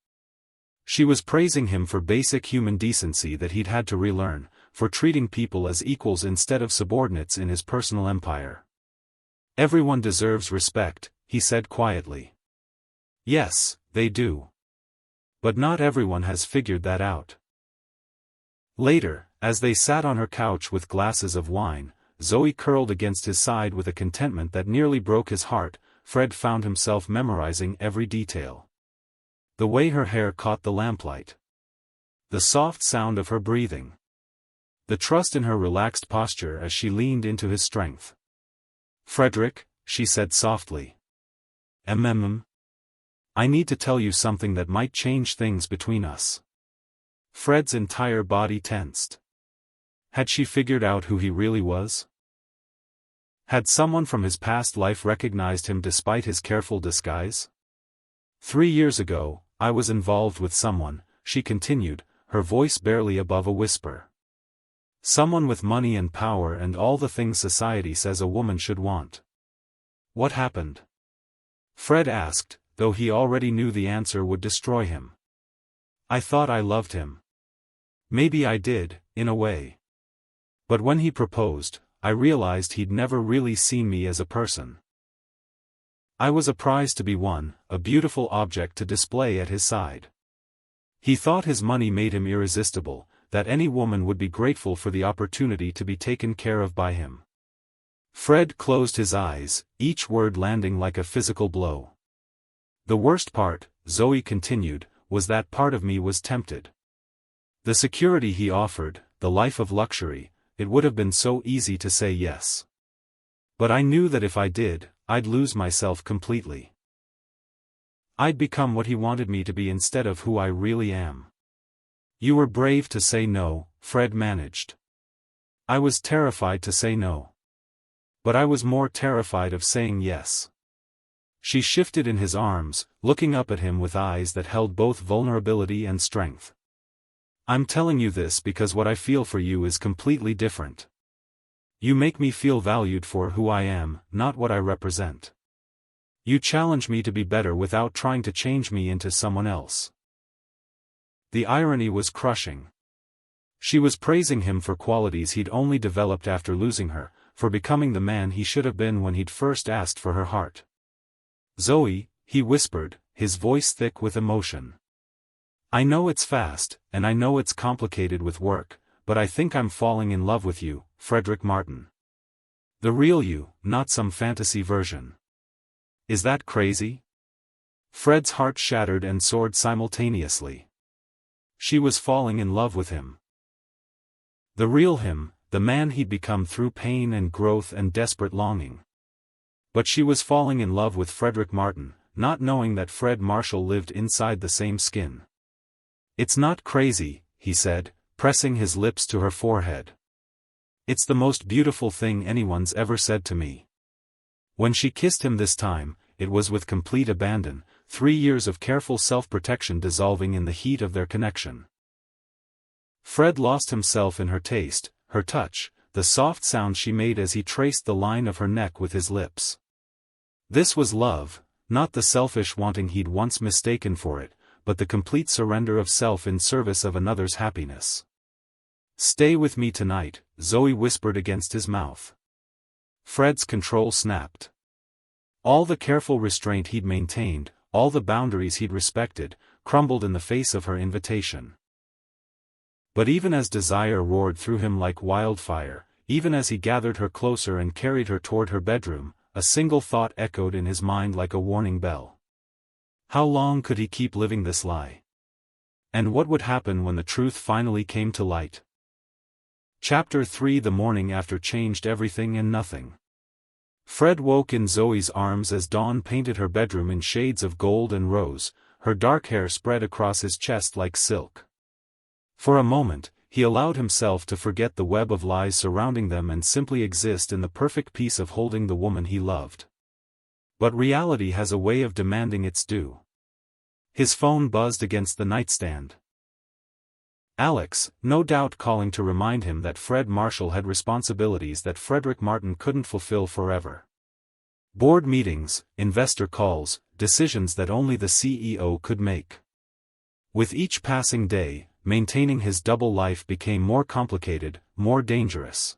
She was praising him for basic human decency that he'd had to relearn, for treating people as equals instead of subordinates in his personal empire. "Everyone deserves respect," he said quietly. "Yes, they do. But not everyone has figured that out." Later, as they sat on her couch with glasses of wine, Zoe curled against his side with a contentment that nearly broke his heart. Fred found himself memorizing every detail. The way her hair caught the lamplight. The soft sound of her breathing. The trust in her relaxed posture as she leaned into his strength. "Frederick," she said softly. I need to tell you something that might change things between us." Fred's entire body tensed. Had she figured out who he really was? Had someone from his past life recognized him despite his careful disguise? 3 years ago, I was involved with someone, she continued, her voice barely above a whisper. Someone with money and power and all the things society says a woman should want. "What happened?" Fred asked, though he already knew the answer would destroy him. "I thought I loved him. Maybe I did, in a way. But when he proposed, I realized he'd never really seen me as a person. I was a prize to be won, a beautiful object to display at his side. He thought his money made him irresistible, that any woman would be grateful for the opportunity to be taken care of by him." Fred closed his eyes, each word landing like a physical blow. "The worst part," Zoe continued, "was that part of me was tempted. The security he offered, the life of luxury, it would have been so easy to say yes. But I knew that if I did, I'd lose myself completely. I'd become what he wanted me to be instead of who I really am." "You were brave to say no," Fred managed. "I was terrified to say no. But I was more terrified of saying yes." She shifted in his arms, looking up at him with eyes that held both vulnerability and strength. I'm telling you this because what I feel for you is completely different. You make me feel valued for who I am, not what I represent. You challenge me to be better without trying to change me into someone else. The irony was crushing. She was praising him for qualities he'd only developed after losing her, for becoming the man he should have been when he'd first asked for her heart. "Zoe," he whispered, his voice thick with emotion. "I know it's fast, and I know it's complicated with work, but I think I'm falling in love with you, Frederick Martin. The real you, not some fantasy version. Is that crazy?" Fred's heart shattered and soared simultaneously. She was falling in love with him. The real him, the man he'd become through pain and growth and desperate longing. But she was falling in love with Frederick Martin, not knowing that Fred Marshall lived inside the same skin. "It's not crazy," he said, pressing his lips to her forehead. "It's the most beautiful thing anyone's ever said to me." When she kissed him this time, it was with complete abandon, 3 years of careful self-protection dissolving in the heat of their connection. Fred lost himself in her taste, her touch, the soft sound she made as he traced the line of her neck with his lips. This was love, not the selfish wanting he'd once mistaken for it, but the complete surrender of self in service of another's happiness. "Stay with me tonight," Zoe whispered against his mouth. Fred's control snapped. All the careful restraint he'd maintained, all the boundaries he'd respected, crumbled in the face of her invitation. But even as desire roared through him like wildfire, even as he gathered her closer and carried her toward her bedroom, a single thought echoed in his mind like a warning bell. How long could he keep living this lie? And what would happen when the truth finally came to light? Chapter 3. The morning after changed everything and nothing. Fred woke in Zoe's arms as dawn painted her bedroom in shades of gold and rose, her dark hair spread across his chest like silk. For a moment, he allowed himself to forget the web of lies surrounding them and simply exist in the perfect peace of holding the woman he loved. But reality has a way of demanding its due. His phone buzzed against the nightstand. Alex, no doubt calling to remind him that Fred Marshall had responsibilities that Frederick Martin couldn't fulfill forever. Board meetings, investor calls, decisions that only the CEO could make. With each passing day, maintaining his double life became more complicated, more dangerous.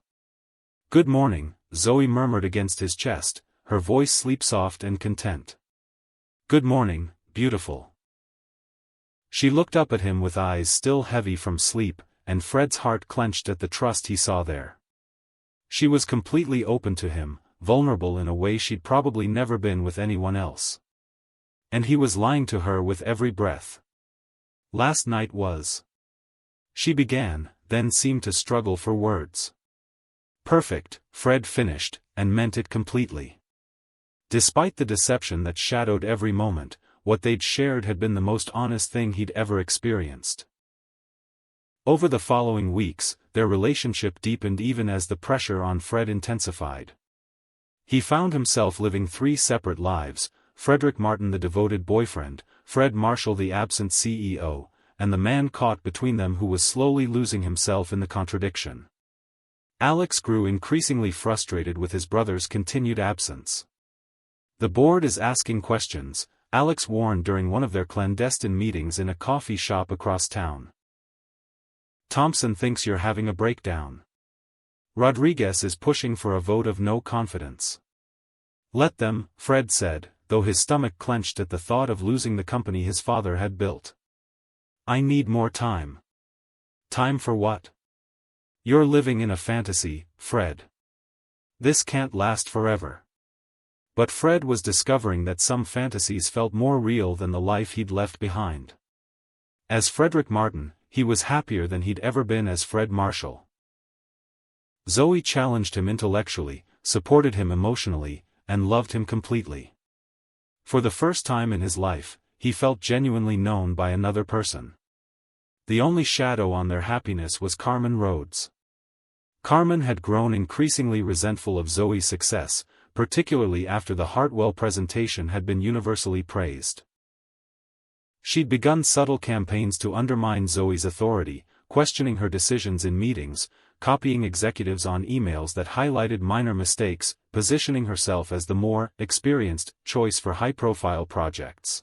"Good morning," Zoe murmured against his chest, her voice sleep-soft and content. "Good morning, beautiful." She looked up at him with eyes still heavy from sleep, and Fred's heart clenched at the trust he saw there. She was completely open to him, vulnerable in a way she'd probably never been with anyone else. And he was lying to her with every breath. "Last night was..." She began, then seemed to struggle for words. "Perfect," Fred finished, and meant it completely. Despite the deception that shadowed every moment, what they'd shared had been the most honest thing he'd ever experienced. Over the following weeks, their relationship deepened even as the pressure on Fred intensified. He found himself living 3 separate lives: Frederick Martin the devoted boyfriend, Fred Marshall the absent CEO, and the man caught between them who was slowly losing himself in the contradiction. Alex grew increasingly frustrated with his brother's continued absence. "The board is asking questions," Alex warned during one of their clandestine meetings in a coffee shop across town. "Thompson thinks you're having a breakdown. Rodriguez is pushing for a vote of no confidence." "Let them," Fred said, though his stomach clenched at the thought of losing the company his father had built. "I need more time." "Time for what? You're living in a fantasy, Fred. This can't last forever." But Fred was discovering that some fantasies felt more real than the life he'd left behind. As Frederick Martin, he was happier than he'd ever been as Fred Marshall. Zoe challenged him intellectually, supported him emotionally, and loved him completely. For the first time in his life, he felt genuinely known by another person. The only shadow on their happiness was Carmen Rhodes. Carmen had grown increasingly resentful of Zoe's success, particularly after the Hartwell presentation had been universally praised. She'd begun subtle campaigns to undermine Zoe's authority, questioning her decisions in meetings, copying executives on emails that highlighted minor mistakes, positioning herself as the more experienced choice for high-profile projects.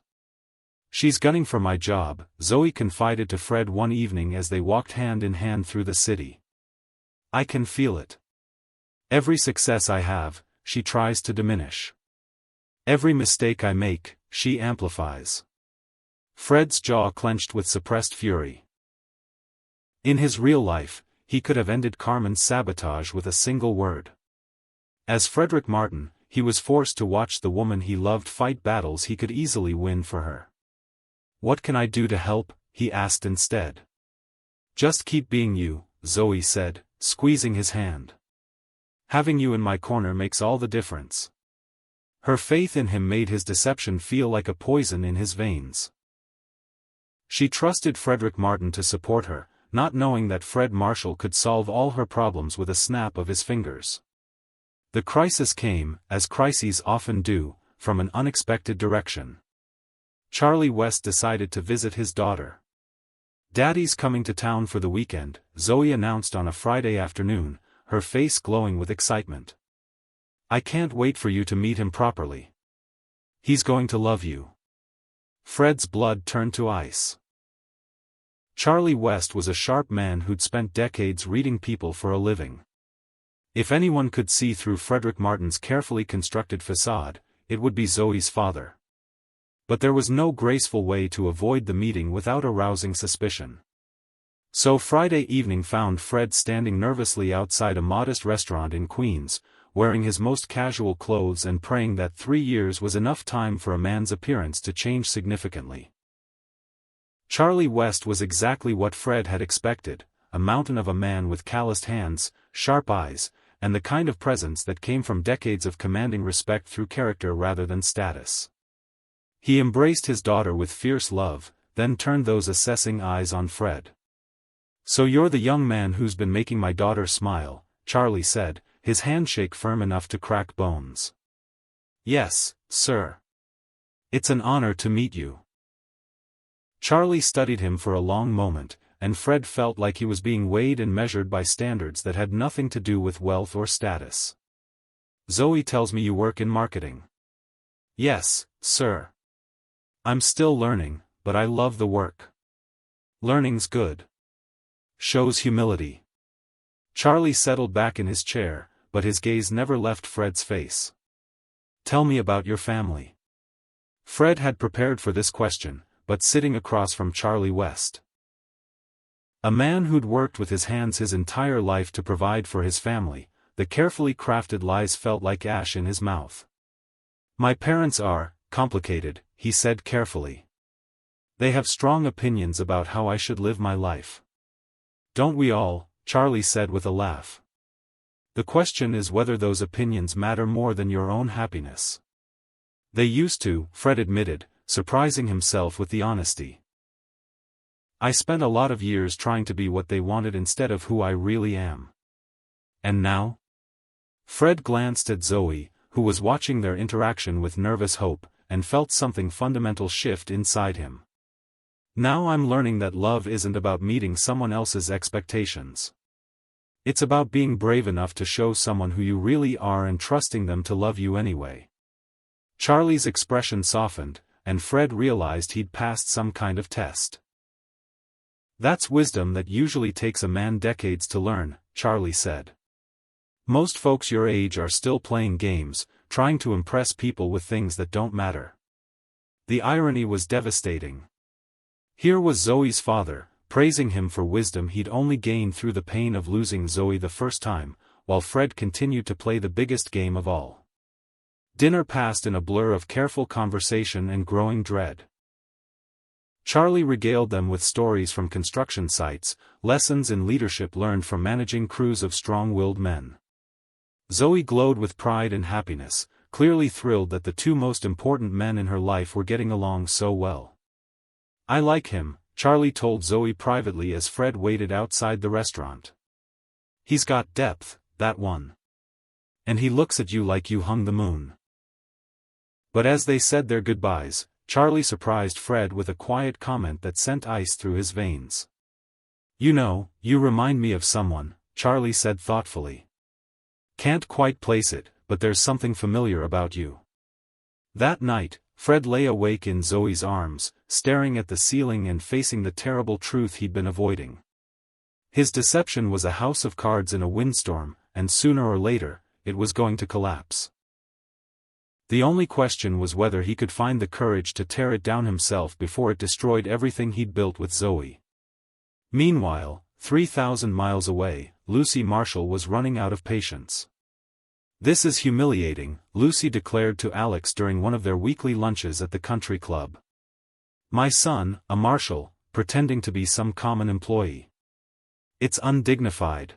"She's gunning for my job," Zoe confided to Fred one evening as they walked hand in hand through the city. "I can feel it. Every success I have, she tries to diminish. Every mistake I make, she amplifies." Fred's jaw clenched with suppressed fury. In his real life, he could have ended Carmen's sabotage with a single word. As Frederick Martin, he was forced to watch the woman he loved fight battles he could easily win for her. "What can I do to help?" he asked instead. "Just keep being you," Zoe said, squeezing his hand. "Having you in my corner makes all the difference." Her faith in him made his deception feel like a poison in his veins. She trusted Frederick Martin to support her, not knowing that Fred Marshall could solve all her problems with a snap of his fingers. The crisis came, as crises often do, from an unexpected direction. Charlie West decided to visit his daughter. "Daddy's coming to town for the weekend," Zoe announced on a Friday afternoon, her face glowing with excitement. "I can't wait for you to meet him properly. He's going to love you." Fred's blood turned to ice. Charlie West was a sharp man who'd spent decades reading people for a living. If anyone could see through Frederick Martin's carefully constructed facade, it would be Zoe's father. But there was no graceful way to avoid the meeting without arousing suspicion. So Friday evening found Fred standing nervously outside a modest restaurant in Queens, wearing his most casual clothes and praying that 3 years was enough time for a man's appearance to change significantly. Charlie West was exactly what Fred had expected, a mountain of a man with calloused hands, sharp eyes, and the kind of presence that came from decades of commanding respect through character rather than status. He embraced his daughter with fierce love, then turned those assessing eyes on Fred. "So you're the young man who's been making my daughter smile," Charlie said, his handshake firm enough to crack bones. "Yes, sir. It's an honor to meet you." Charlie studied him for a long moment, and Fred felt like he was being weighed and measured by standards that had nothing to do with wealth or status. "Zoe tells me you work in marketing." "Yes, sir. I'm still learning, but I love the work. Learning's good. Shows humility." Charlie settled back in his chair, but his gaze never left Fred's face. "Tell me about your family." Fred had prepared for this question, but sitting across from Charlie West. A man who'd worked with his hands his entire life to provide for his family, the carefully crafted lies felt like ash in his mouth. "My parents are complicated," he said carefully. "They have strong opinions about how I should live my life." "Don't we all?" Charlie said with a laugh. "The question is whether those opinions matter more than your own happiness." "They used to," Fred admitted, surprising himself with the honesty. "I spent a lot of years trying to be what they wanted instead of who I really am." "And now?" Fred glanced at Zoe, who was watching their interaction with nervous hope, and felt something fundamental shift inside him. "Now I'm learning that love isn't about meeting someone else's expectations. It's about being brave enough to show someone who you really are and trusting them to love you anyway." Charlie's expression softened, and Fred realized he'd passed some kind of test. "That's wisdom that usually takes a man decades to learn," Charlie said. "Most folks your age are still playing games, trying to impress people with things that don't matter." The irony was devastating. Here was Zoe's father, praising him for wisdom he'd only gained through the pain of losing Zoe the first time, while Fred continued to play the biggest game of all. Dinner passed in a blur of careful conversation and growing dread. Charlie regaled them with stories from construction sites, lessons in leadership learned from managing crews of strong-willed men. Zoe glowed with pride and happiness, clearly thrilled that the two most important men in her life were getting along so well. "I like him," Charlie told Zoe privately as Fred waited outside the restaurant. "He's got depth, that one. And he looks at you like you hung the moon." But as they said their goodbyes, Charlie surprised Fred with a quiet comment that sent ice through his veins. You know, you remind me of someone, Charlie said thoughtfully. Can't quite place it, but there's something familiar about you. That night, Fred lay awake in Zoe's arms, staring at the ceiling and facing the terrible truth he'd been avoiding. His deception was a house of cards in a windstorm, and sooner or later, it was going to collapse. The only question was whether he could find the courage to tear it down himself before it destroyed everything he'd built with Zoe. Meanwhile, 3,000 miles away, Lucy Marshall was running out of patience. "This is humiliating," Lucy declared to Alex during one of their weekly lunches at the country club. "My son, a Marshall, pretending to be some common employee. It's undignified."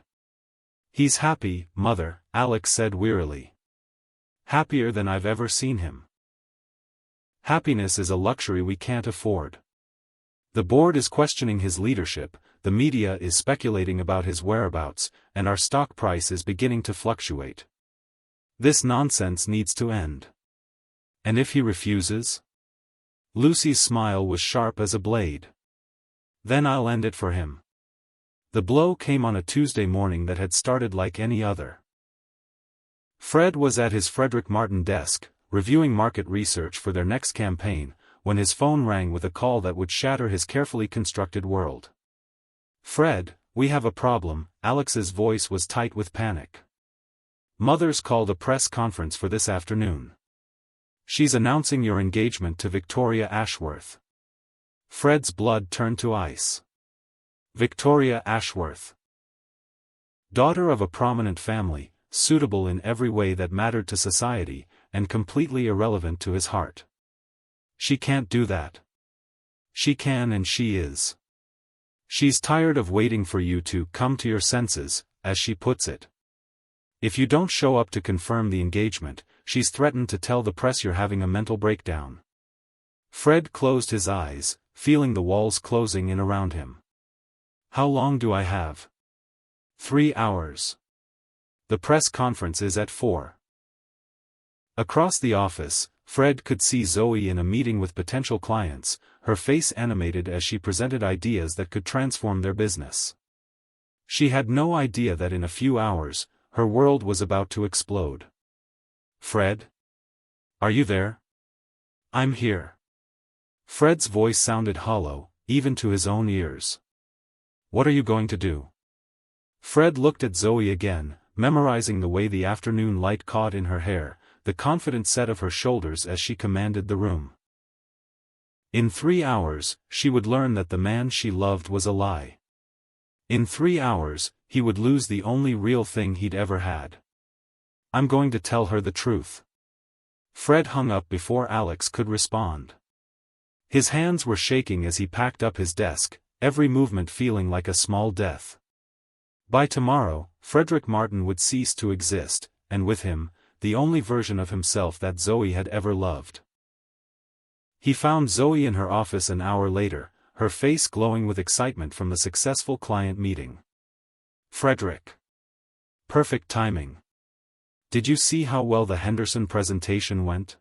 "He's happy, Mother," Alex said wearily. "Happier than I've ever seen him." "Happiness is a luxury we can't afford. The board is questioning his leadership, the media is speculating about his whereabouts, and our stock price is beginning to fluctuate. This nonsense needs to end." "And if he refuses?" Lucy's smile was sharp as a blade. "Then I'll end it for him." The blow came on a Tuesday morning that had started like any other. Fred was at his Frederick Martin desk, reviewing market research for their next campaign, when his phone rang with a call that would shatter his carefully constructed world. "Fred, we have a problem," Alex's voice was tight with panic. "Mother's called a press conference for this afternoon. She's announcing your engagement to Victoria Ashworth." Fred's blood turned to ice. Victoria Ashworth. Daughter of a prominent family, suitable in every way that mattered to society, and completely irrelevant to his heart. "She can't do that." "She can and she is. She's tired of waiting for you to come to your senses, as she puts it. If you don't show up to confirm the engagement, she's threatened to tell the press you're having a mental breakdown." Fred closed his eyes, feeling the walls closing in around him. "How long do I have?" 3 hours. The press conference is at 4. Across the office, Fred could see Zoe in a meeting with potential clients, her face animated as she presented ideas that could transform their business. She had no idea that in a few hours, her world was about to explode. "Fred? Are you there?" "I'm here." Fred's voice sounded hollow, even to his own ears. "What are you going to do?" Fred looked at Zoe again, memorizing the way the afternoon light caught in her hair, the confident set of her shoulders as she commanded the room. In 3 hours, she would learn that the man she loved was a lie. In 3 hours, he would lose the only real thing he'd ever had. "I'm going to tell her the truth." Fred hung up before Alex could respond. His hands were shaking as he packed up his desk, every movement feeling like a small death. By tomorrow, Frederick Martin would cease to exist, and with him, the only version of himself that Zoe had ever loved. He found Zoe in her office an hour later, her face glowing with excitement from the successful client meeting. "Frederick. Perfect timing. Did you see how well the Henderson presentation went?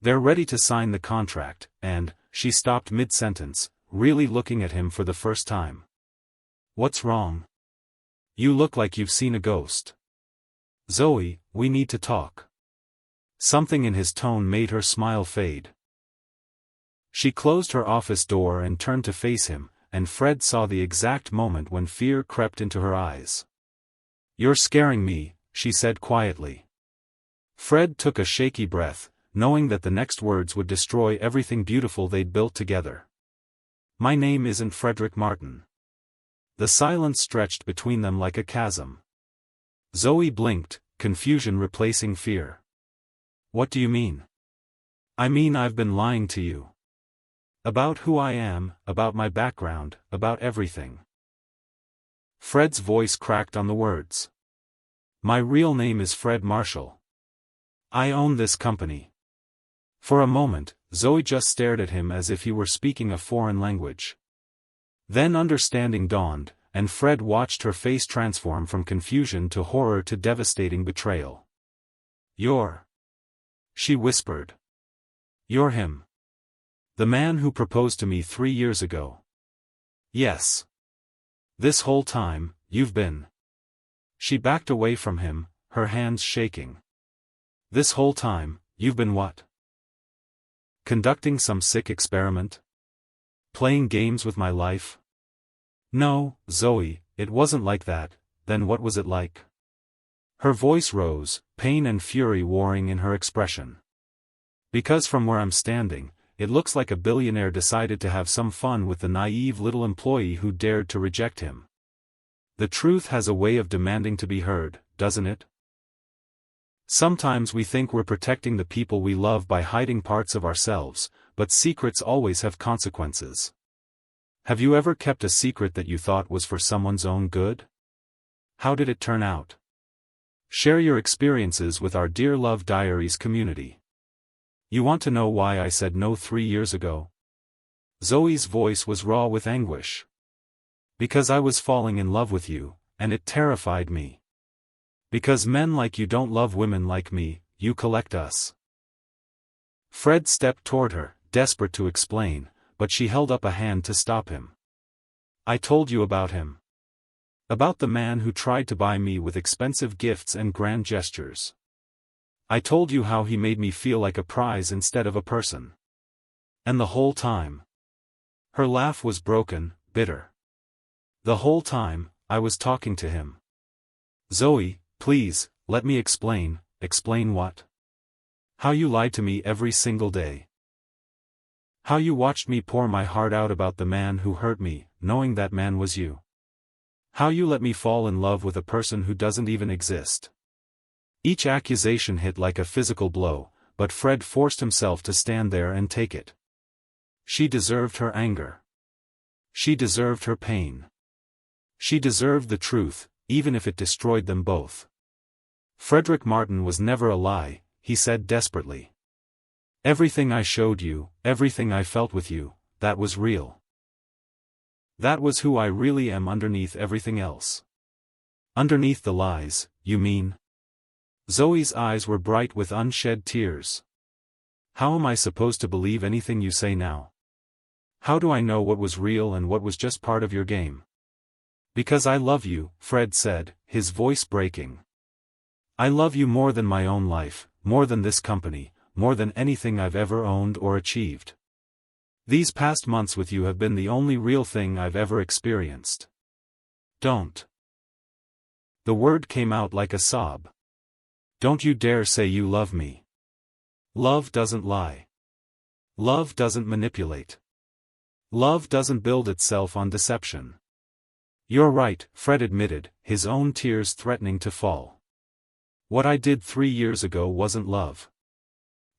They're ready to sign the contract," and, she stopped mid-sentence, really looking at him for the first time. "What's wrong? You look like you've seen a ghost." "Zoe, we need to talk." Something in his tone made her smile fade. She closed her office door and turned to face him, and Fred saw the exact moment when fear crept into her eyes. "You're scaring me," she said quietly. Fred took a shaky breath, knowing that the next words would destroy everything beautiful they'd built together. "My name isn't Frederick Martin." The silence stretched between them like a chasm. Zoe blinked, confusion replacing fear. "What do you mean?" "I mean I've been lying to you. About who I am, about my background, about everything." Fred's voice cracked on the words. "My real name is Fred Marshall. I own this company." For a moment, Zoe just stared at him as if he were speaking a foreign language. Then understanding dawned, and Fred watched her face transform from confusion to horror to devastating betrayal. "You're..." she whispered. "You're him. The man who proposed to me 3 years ago." "Yes." This whole time, you've been. She backed away from him, her hands shaking. This whole time, you've been what? Conducting some sick experiment? Playing games with my life? No, Zoe, it wasn't like that. Then what was it like? Her voice rose, pain and fury warring in her expression. Because from where I'm standing, it looks like a billionaire decided to have some fun with the naive little employee who dared to reject him. The truth has a way of demanding to be heard, doesn't it? Sometimes we think we're protecting the people we love by hiding parts of ourselves, but secrets always have consequences. Have you ever kept a secret that you thought was for someone's own good? How did it turn out? Share your experiences with our Dear Love Diaries community. You want to know why I said no 3 years ago? Zoe's voice was raw with anguish. Because I was falling in love with you, and it terrified me. Because men like you don't love women like me, you collect us. Fred stepped toward her, desperate to explain, but she held up a hand to stop him. I told you about him. About the man who tried to buy me with expensive gifts and grand gestures. I told you how he made me feel like a prize instead of a person. And the whole time. Her laugh was broken, bitter. The whole time, I was talking to him. Zoe, please, let me explain. Explain what? How you lied to me every single day. How you watched me pour my heart out about the man who hurt me, knowing that man was you. How you let me fall in love with a person who doesn't even exist. Each accusation hit like a physical blow, but Fred forced himself to stand there and take it. She deserved her anger. She deserved her pain. She deserved the truth, even if it destroyed them both. Frederick Martin was never a lie, he said desperately. Everything I showed you, everything I felt with you, that was real. That was who I really am underneath everything else. Underneath the lies, you mean? Zoe's eyes were bright with unshed tears. How am I supposed to believe anything you say now? How do I know what was real and what was just part of your game? Because I love you, Fred said, his voice breaking. I love you more than my own life, more than this company, more than anything I've ever owned or achieved. These past months with you have been the only real thing I've ever experienced. Don't. The word came out like a sob. Don't you dare say you love me. Love doesn't lie. Love doesn't manipulate. Love doesn't build itself on deception. You're right, Fred admitted, his own tears threatening to fall. What I did 3 years ago wasn't love.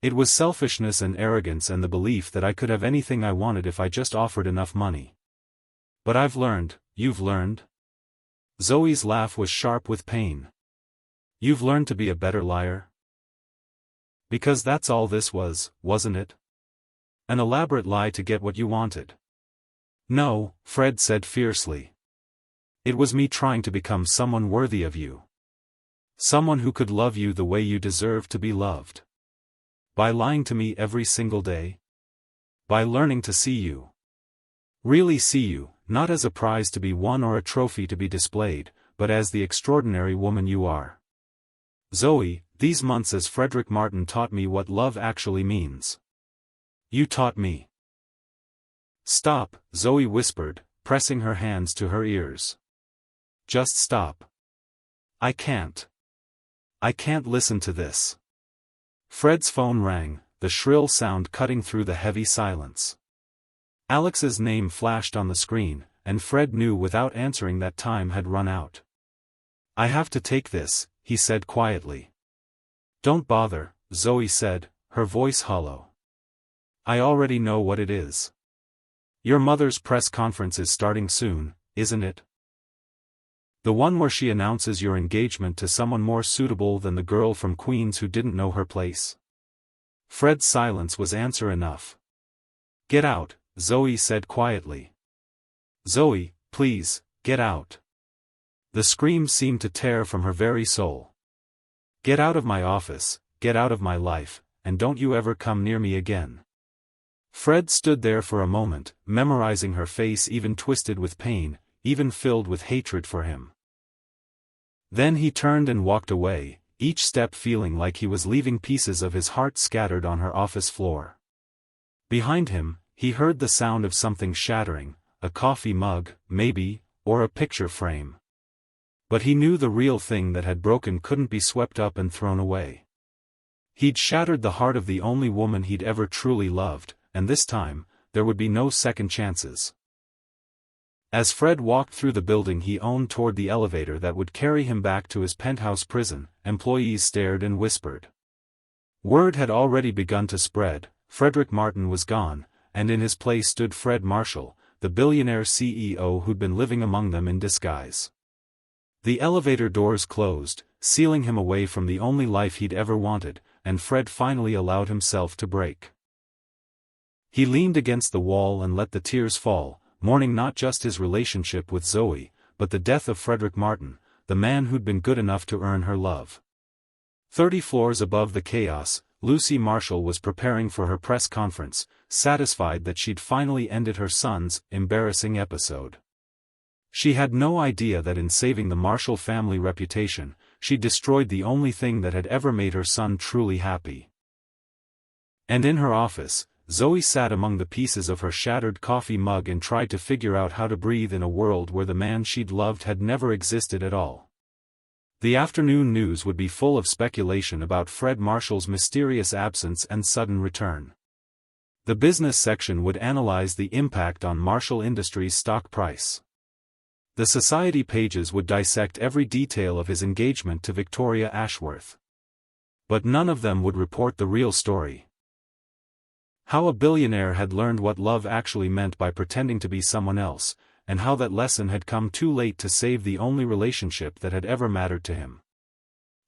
It was selfishness and arrogance and the belief that I could have anything I wanted if I just offered enough money. But I've learned, you've learned? Zoe's laugh was sharp with pain. You've learned to be a better liar? Because that's all this was, wasn't it? An elaborate lie to get what you wanted. No, Fred said fiercely. It was me trying to become someone worthy of you. Someone who could love you the way you deserve to be loved. By lying to me every single day? By learning to see you. Really see you, not as a prize to be won or a trophy to be displayed, but as the extraordinary woman you are. Zoe, these months as Frederick Martin taught me what love actually means. You taught me. Stop, Zoe whispered, pressing her hands to her ears. Just stop. I can't. I can't listen to this. Fred's phone rang, the shrill sound cutting through the heavy silence. Alex's name flashed on the screen, and Fred knew without answering that time had run out. I have to take this, he said quietly. Don't bother, Zoe said, her voice hollow. I already know what it is. Your mother's press conference is starting soon, isn't it? The one where she announces your engagement to someone more suitable than the girl from Queens who didn't know her place. Fred's silence was answer enough. Get out, Zoe said quietly. Zoe, please, get out. The scream seemed to tear from her very soul. Get out of my office, get out of my life, and don't you ever come near me again. Fred stood there for a moment, memorizing her face even twisted with pain. even filled with hatred for him. Then he turned and walked away, each step feeling like he was leaving pieces of his heart scattered on her office floor. Behind him, he heard the sound of something shattering, a coffee mug, maybe, or a picture frame. But he knew the real thing that had broken couldn't be swept up and thrown away. He'd shattered the heart of the only woman he'd ever truly loved, and this time, there would be no second chances. As Fred walked through the building he owned toward the elevator that would carry him back to his penthouse prison, employees stared and whispered. Word had already begun to spread. Frederick Martin was gone, and in his place stood Fred Marshall, the billionaire CEO who'd been living among them in disguise. The elevator doors closed, sealing him away from the only life he'd ever wanted, and Fred finally allowed himself to break. He leaned against the wall and let the tears fall, mourning not just his relationship with Zoe, but the death of Frederick Martin, the man who'd been good enough to earn her love. 30 floors above the chaos, Lucy Marshall was preparing for her press conference, satisfied that she'd finally ended her son's embarrassing episode. She had no idea that in saving the Marshall family reputation, she'd destroyed the only thing that had ever made her son truly happy. And in her office, Zoe sat among the pieces of her shattered coffee mug and tried to figure out how to breathe in a world where the man she'd loved had never existed at all. The afternoon news would be full of speculation about Fred Marshall's mysterious absence and sudden return. The business section would analyze the impact on Marshall Industries' stock price. The society pages would dissect every detail of his engagement to Victoria Ashworth. But none of them would report the real story. How a billionaire had learned what love actually meant by pretending to be someone else, and how that lesson had come too late to save the only relationship that had ever mattered to him.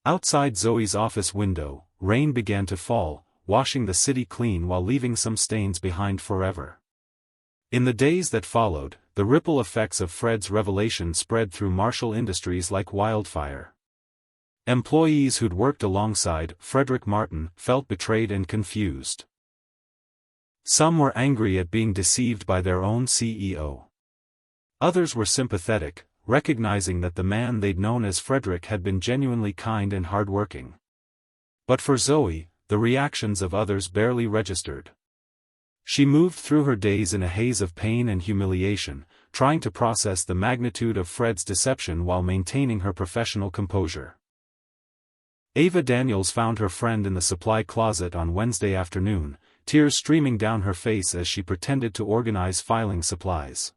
Outside Zoe's office window, rain began to fall, washing the city clean while leaving some stains behind forever. In the days that followed, the ripple effects of Fred's revelation spread through Marshall Industries like wildfire. Employees who'd worked alongside Frederick Martin felt betrayed and confused. Some were angry at being deceived by their own CEO. Others were sympathetic, recognizing that the man they'd known as Frederick had been genuinely kind and hardworking. But for Zoe, the reactions of others barely registered. She moved through her days in a haze of pain and humiliation, trying to process the magnitude of Fred's deception while maintaining her professional composure. Ava Daniels found her friend in the supply closet on Wednesday afternoon, tears streaming down her face as she pretended to organize filing supplies.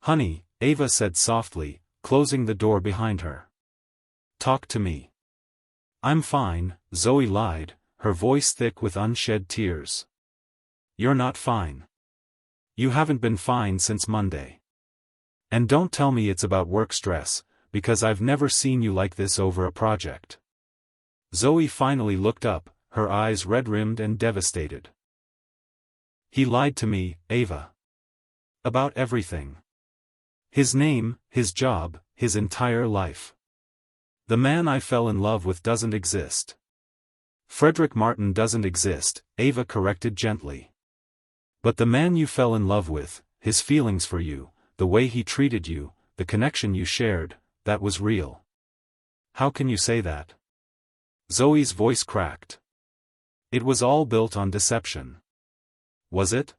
"Honey," Ava said softly, closing the door behind her. "Talk to me." "I'm fine," Zoe lied, her voice thick with unshed tears. "You're not fine. You haven't been fine since Monday. And don't tell me it's about work stress, because I've never seen you like this over a project." Zoe finally looked up, her eyes red-rimmed and devastated. "He lied to me, Ava. About everything. His name, his job, his entire life. The man I fell in love with doesn't exist." "Frederick Martin doesn't exist," Ava corrected gently. "But the man you fell in love with, his feelings for you, the way he treated you, the connection you shared, that was real." "How can you say that?" Zoe's voice cracked. "It was all built on deception." "Was it?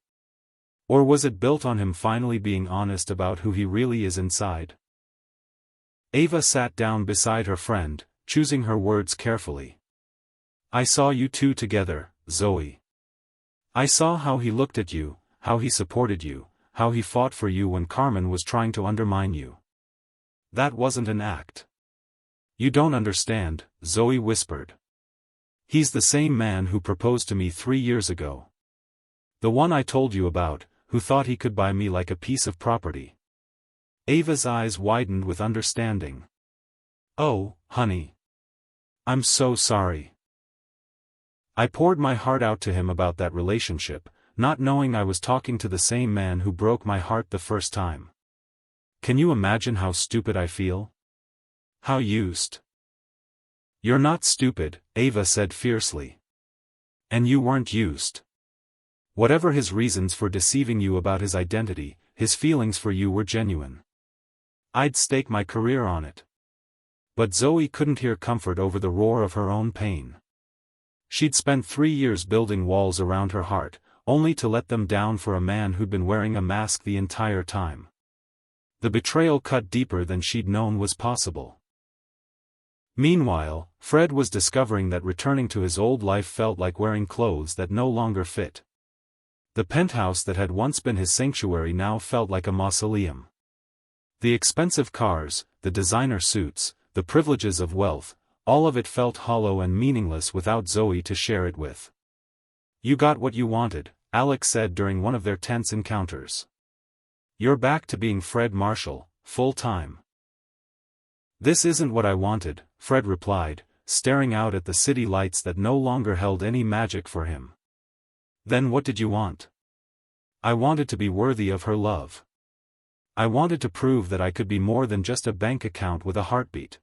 Or was it built on him finally being honest about who he really is inside?" Ava sat down beside her friend, choosing her words carefully. "I saw you two together, Zoe. I saw how he looked at you, how he supported you, how he fought for you when Carmen was trying to undermine you. That wasn't an act." "You don't understand," Zoe whispered. "He's the same man who proposed to me 3 years ago. The one I told you about, who thought he could buy me like a piece of property." Ava's eyes widened with understanding. "Oh, honey. I'm so sorry. I poured my heart out to him about that relationship, not knowing I was talking to the same man who broke my heart the first time. Can you imagine how stupid I feel? How used." "You're not stupid," Ava said fiercely. "And you weren't used. Whatever his reasons for deceiving you about his identity, his feelings for you were genuine. I'd stake my career on it. But Zoe couldn't hear comfort over the roar of her own pain. She'd spent 3 years building walls around her heart, only to let them down for a man who'd been wearing a mask the entire time. The betrayal cut deeper than she'd known was possible. Meanwhile, Fred was discovering that returning to his old life felt like wearing clothes that no longer fit. The penthouse that had once been his sanctuary now felt like a mausoleum. The expensive cars, the designer suits, the privileges of wealth, all of it felt hollow and meaningless without Zoe to share it with. "You got what you wanted," Alex said during one of their tense encounters. "You're back to being Fred Marshall, full-time." "This isn't what I wanted," Fred replied, staring out at the city lights that no longer held any magic for him. "Then what did you want?" "I wanted to be worthy of her love. I wanted to prove that I could be more than just a bank account with a heartbeat.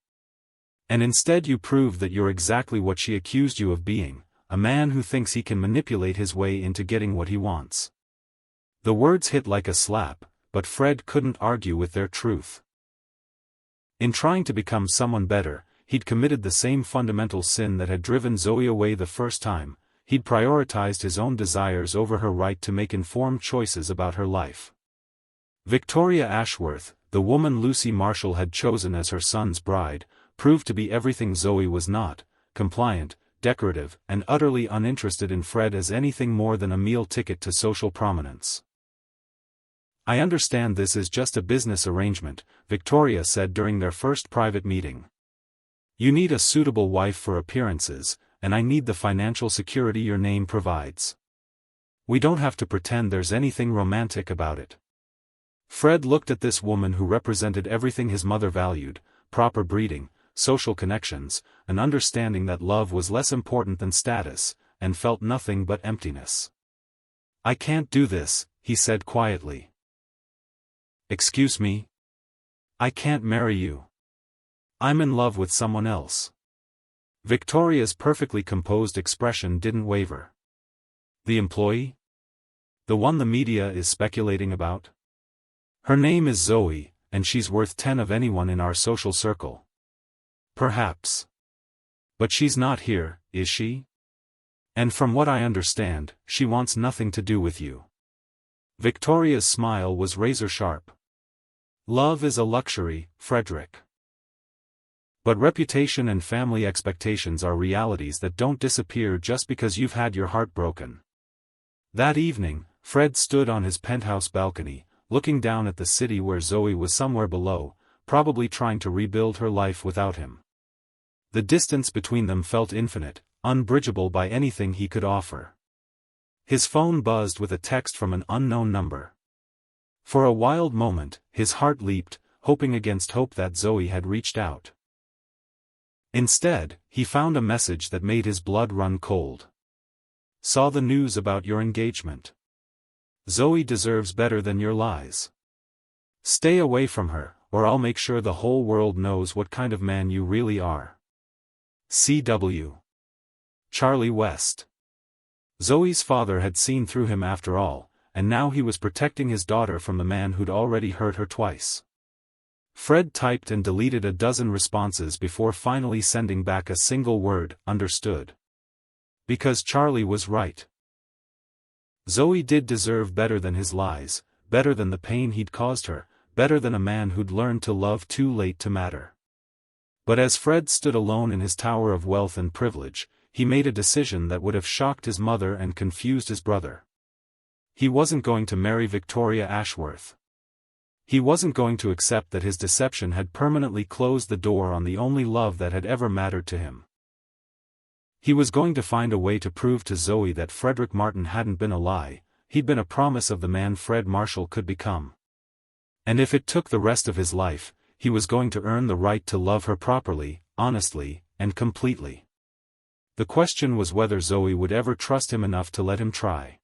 And instead you proved that you're exactly what she accused you of being, a man who thinks he can manipulate his way into getting what he wants." The words hit like a slap, but Fred couldn't argue with their truth. In trying to become someone better, he'd committed the same fundamental sin that had driven Zoe away the first time. He'd prioritized his own desires over her right to make informed choices about her life. Victoria Ashworth, the woman Lucy Marshall had chosen as her son's bride, proved to be everything Zoe was not: compliant, decorative, and utterly uninterested in Fred as anything more than a meal ticket to social prominence. "I understand this is just a business arrangement," Victoria said during their first private meeting. "You need a suitable wife for appearances, and I need the financial security your name provides. We don't have to pretend there's anything romantic about it." Fred looked at this woman who represented everything his mother valued: proper breeding, social connections, an understanding that love was less important than status, and felt nothing but emptiness. "I can't do this," he said quietly. "Excuse me? I can't marry you. I'm in love with someone else." Victoria's perfectly composed expression didn't waver. "The employee? The one the media is speculating about? Her name is Zoe, and she's worth 10 of anyone in our social circle." "Perhaps. But she's not here, is she? And from what I understand, she wants nothing to do with you." Victoria's smile was razor-sharp. "Love is a luxury, Frederick. But reputation and family expectations are realities that don't disappear just because you've had your heart broken." That evening, Fred stood on his penthouse balcony, looking down at the city where Zoe was somewhere below, probably trying to rebuild her life without him. The distance between them felt infinite, unbridgeable by anything he could offer. His phone buzzed with a text from an unknown number. For a wild moment, his heart leaped, hoping against hope that Zoe had reached out. Instead, he found a message that made his blood run cold. "Saw the news about your engagement. Zoe deserves better than your lies. Stay away from her, or I'll make sure the whole world knows what kind of man you really are. C.W. Charlie West." Zoe's father had seen through him after all, and now he was protecting his daughter from the man who'd already hurt her twice. Fred typed and deleted a dozen responses before finally sending back a single word: "Understood." Because Charlie was right. Zoe did deserve better than his lies, better than the pain he'd caused her, better than a man who'd learned to love too late to matter. But as Fred stood alone in his tower of wealth and privilege, he made a decision that would have shocked his mother and confused his brother. He wasn't going to marry Victoria Ashworth. He wasn't going to accept that his deception had permanently closed the door on the only love that had ever mattered to him. He was going to find a way to prove to Zoe that Frederick Martin hadn't been a lie, he'd been a promise of the man Fred Marshall could become. And if it took the rest of his life, he was going to earn the right to love her properly, honestly, and completely. The question was whether Zoe would ever trust him enough to let him try.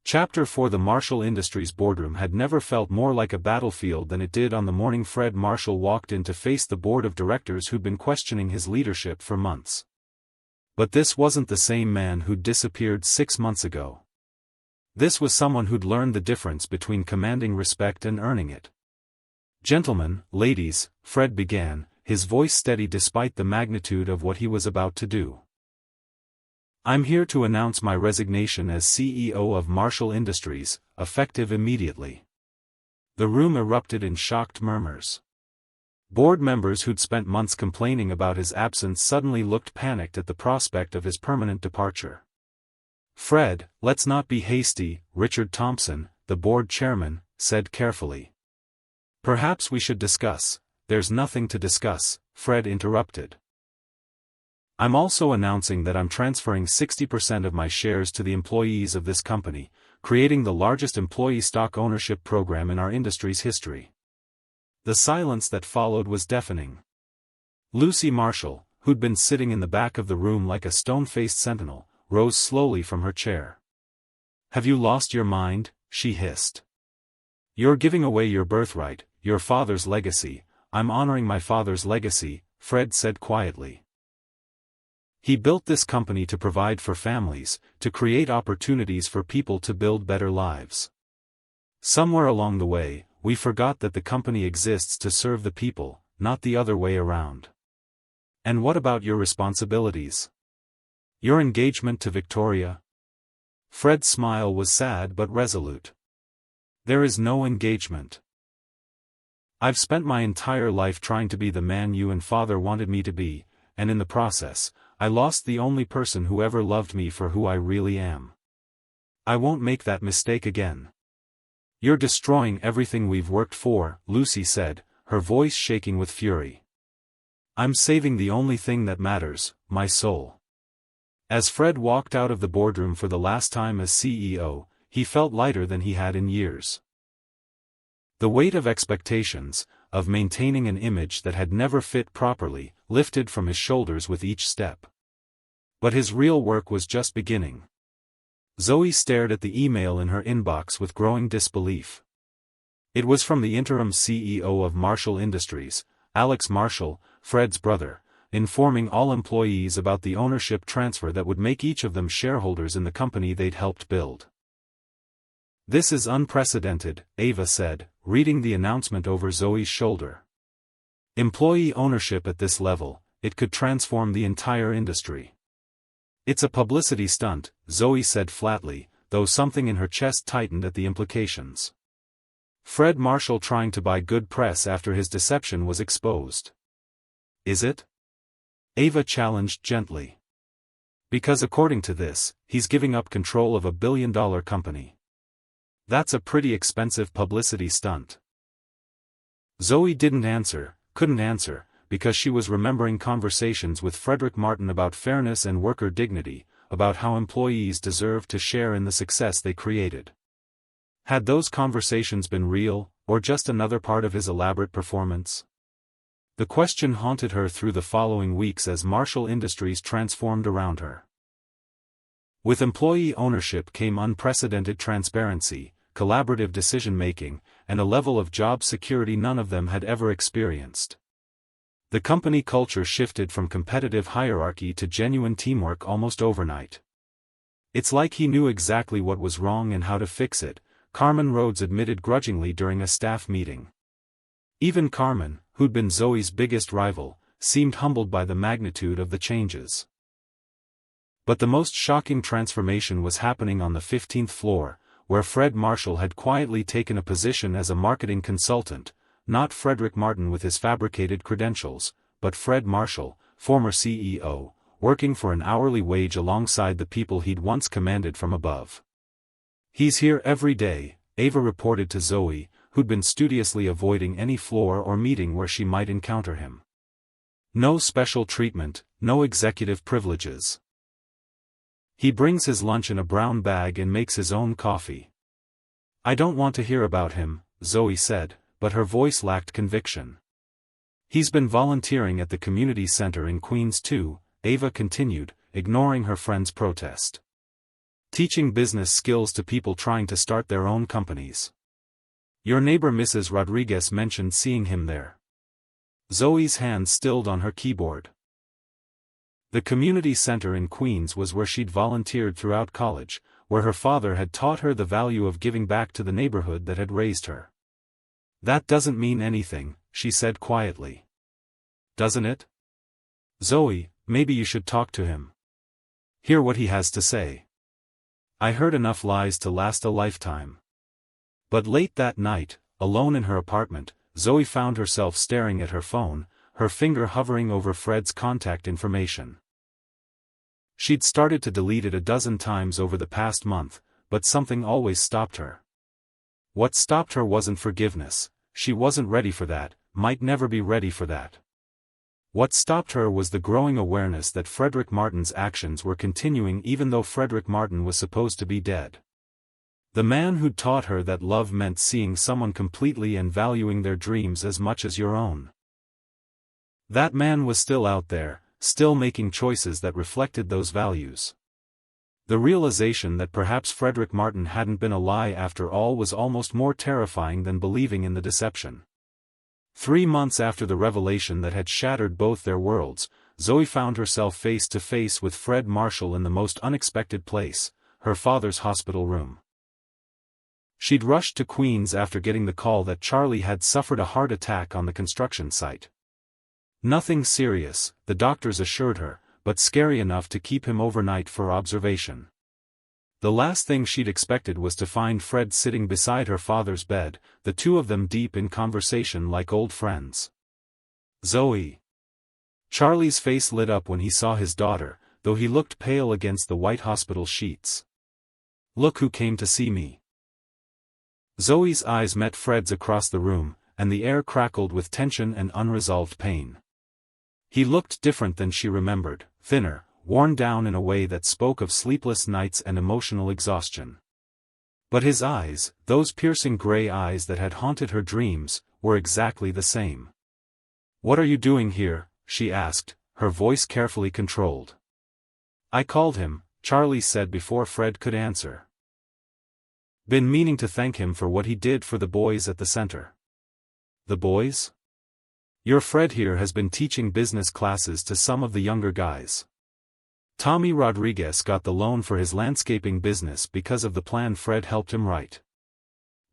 Chapter 4. The Marshall Industries boardroom had never felt more like a battlefield than it did on the morning Fred Marshall walked in to face the board of directors who'd been questioning his leadership for months. But this wasn't the same man who'd disappeared 6 months ago. This was someone who'd learned the difference between commanding respect and earning it. "Gentlemen, ladies," Fred began, his voice steady despite the magnitude of what he was about to do. "I'm here to announce my resignation as CEO of Marshall Industries, effective immediately." The room erupted in shocked murmurs. Board members who'd spent months complaining about his absence suddenly looked panicked at the prospect of his permanent departure. "Fred, let's not be hasty," Richard Thompson, the board chairman, said carefully. "Perhaps we should discuss." "There's nothing to discuss," Fred interrupted. "I'm also announcing that I'm transferring 60% of my shares to the employees of this company, creating the largest employee stock ownership program in our industry's history." The silence that followed was deafening. Lucy Marshall, who'd been sitting in the back of the room like a stone-faced sentinel, rose slowly from her chair. "Have you lost your mind?" she hissed. "You're giving away your birthright, your father's legacy." "I'm honoring my father's legacy," Fred said quietly. "He built this company to provide for families, to create opportunities for people to build better lives. Somewhere along the way, we forgot that the company exists to serve the people, not the other way around." "And what about your responsibilities? Your engagement to Victoria?" Fred's smile was sad but resolute. "There is no engagement. I've spent my entire life trying to be the man you and father wanted me to be, and in the process, I lost the only person who ever loved me for who I really am. I won't make that mistake again." "You're destroying everything we've worked for," Lucy said, her voice shaking with fury. "I'm saving the only thing that matters, my soul." As Fred walked out of the boardroom for the last time as CEO, he felt lighter than he had in years. The weight of expectations, of maintaining an image that had never fit properly, lifted from his shoulders with each step. But his real work was just beginning. Zoe stared at the email in her inbox with growing disbelief. It was from the interim CEO of Marshall Industries, Alex Marshall, Fred's brother, informing all employees about the ownership transfer that would make each of them shareholders in the company they'd helped build. "This is unprecedented," Ava said, reading the announcement over Zoe's shoulder. "Employee ownership at this level, it could transform the entire industry." "It's a publicity stunt," Zoe said flatly, though something in her chest tightened at the implications. "Fred Marshall trying to buy good press after his deception was exposed." "Is it?" Ava challenged gently. "Because according to this, he's giving up control of a billion-dollar company. That's a pretty expensive publicity stunt." Zoe couldn't answer, because she was remembering conversations with Frederick Martin about fairness and worker dignity, about how employees deserved to share in the success they created. Had those conversations been real, or just another part of his elaborate performance? The question haunted her through the following weeks as Marshall Industries transformed around her. With employee ownership came unprecedented transparency, collaborative decision-making, and a level of job security none of them had ever experienced. The company culture shifted from competitive hierarchy to genuine teamwork almost overnight. "It's like he knew exactly what was wrong and how to fix it," Carmen Rhodes admitted grudgingly during a staff meeting. Even Carmen, who'd been Zoe's biggest rival, seemed humbled by the magnitude of the changes. But the most shocking transformation was happening on the 15th floor, where Fred Marshall had quietly taken a position as a marketing consultant, not Frederick Martin with his fabricated credentials, but Fred Marshall, former CEO, working for an hourly wage alongside the people he'd once commanded from above. "He's here every day," Ava reported to Zoe, who'd been studiously avoiding any floor or meeting where she might encounter him. "No special treatment, no executive privileges. He brings his lunch in a brown bag and makes his own coffee." "I don't want to hear about him," Zoe said, but her voice lacked conviction. "He's been volunteering at the community center in Queens too," Ava continued, ignoring her friend's protest. "Teaching business skills to people trying to start their own companies. Your neighbor Mrs. Rodriguez mentioned seeing him there." Zoe's hand stilled on her keyboard. The community center in Queens was where she'd volunteered throughout college, where her father had taught her the value of giving back to the neighborhood that had raised her. That doesn't mean anything, she said quietly. Doesn't it? Zoe, maybe you should talk to him. Hear what he has to say. I heard enough lies to last a lifetime. But late that night, alone in her apartment, Zoe found herself staring at her phone, her finger hovering over Fred's contact information. She'd started to delete it a dozen times over the past month, but something always stopped her. What stopped her wasn't forgiveness, she wasn't ready for that, might never be ready for that. What stopped her was the growing awareness that Frederick Martin's actions were continuing even though Frederick Martin was supposed to be dead. The man who'd taught her that love meant seeing someone completely and valuing their dreams as much as your own. That man was still out there, still making choices that reflected those values. The realization that perhaps Frederick Martin hadn't been a lie after all was almost more terrifying than believing in the deception. 3 months after the revelation that had shattered both their worlds, Zoe found herself face to face with Fred Marshall in the most unexpected place, her father's hospital room. She'd rushed to Queens after getting the call that Charlie had suffered a heart attack on the construction site. Nothing serious, the doctors assured her, but scary enough to keep him overnight for observation. The last thing she'd expected was to find Fred sitting beside her father's bed, the two of them deep in conversation like old friends. Zoe. Charlie's face lit up when he saw his daughter, though he looked pale against the white hospital sheets. Look who came to see me. Zoe's eyes met Fred's across the room, and the air crackled with tension and unresolved pain. He looked different than she remembered, thinner, worn down in a way that spoke of sleepless nights and emotional exhaustion. But his eyes, those piercing gray eyes that had haunted her dreams, were exactly the same. "What are you doing here?" she asked, her voice carefully controlled. "I called him," Charlie said before Fred could answer. "Been meaning to thank him for what he did for the boys at the center." "The boys?" "Your Fred here has been teaching business classes to some of the younger guys. Tommy Rodriguez got the loan for his landscaping business because of the plan Fred helped him write.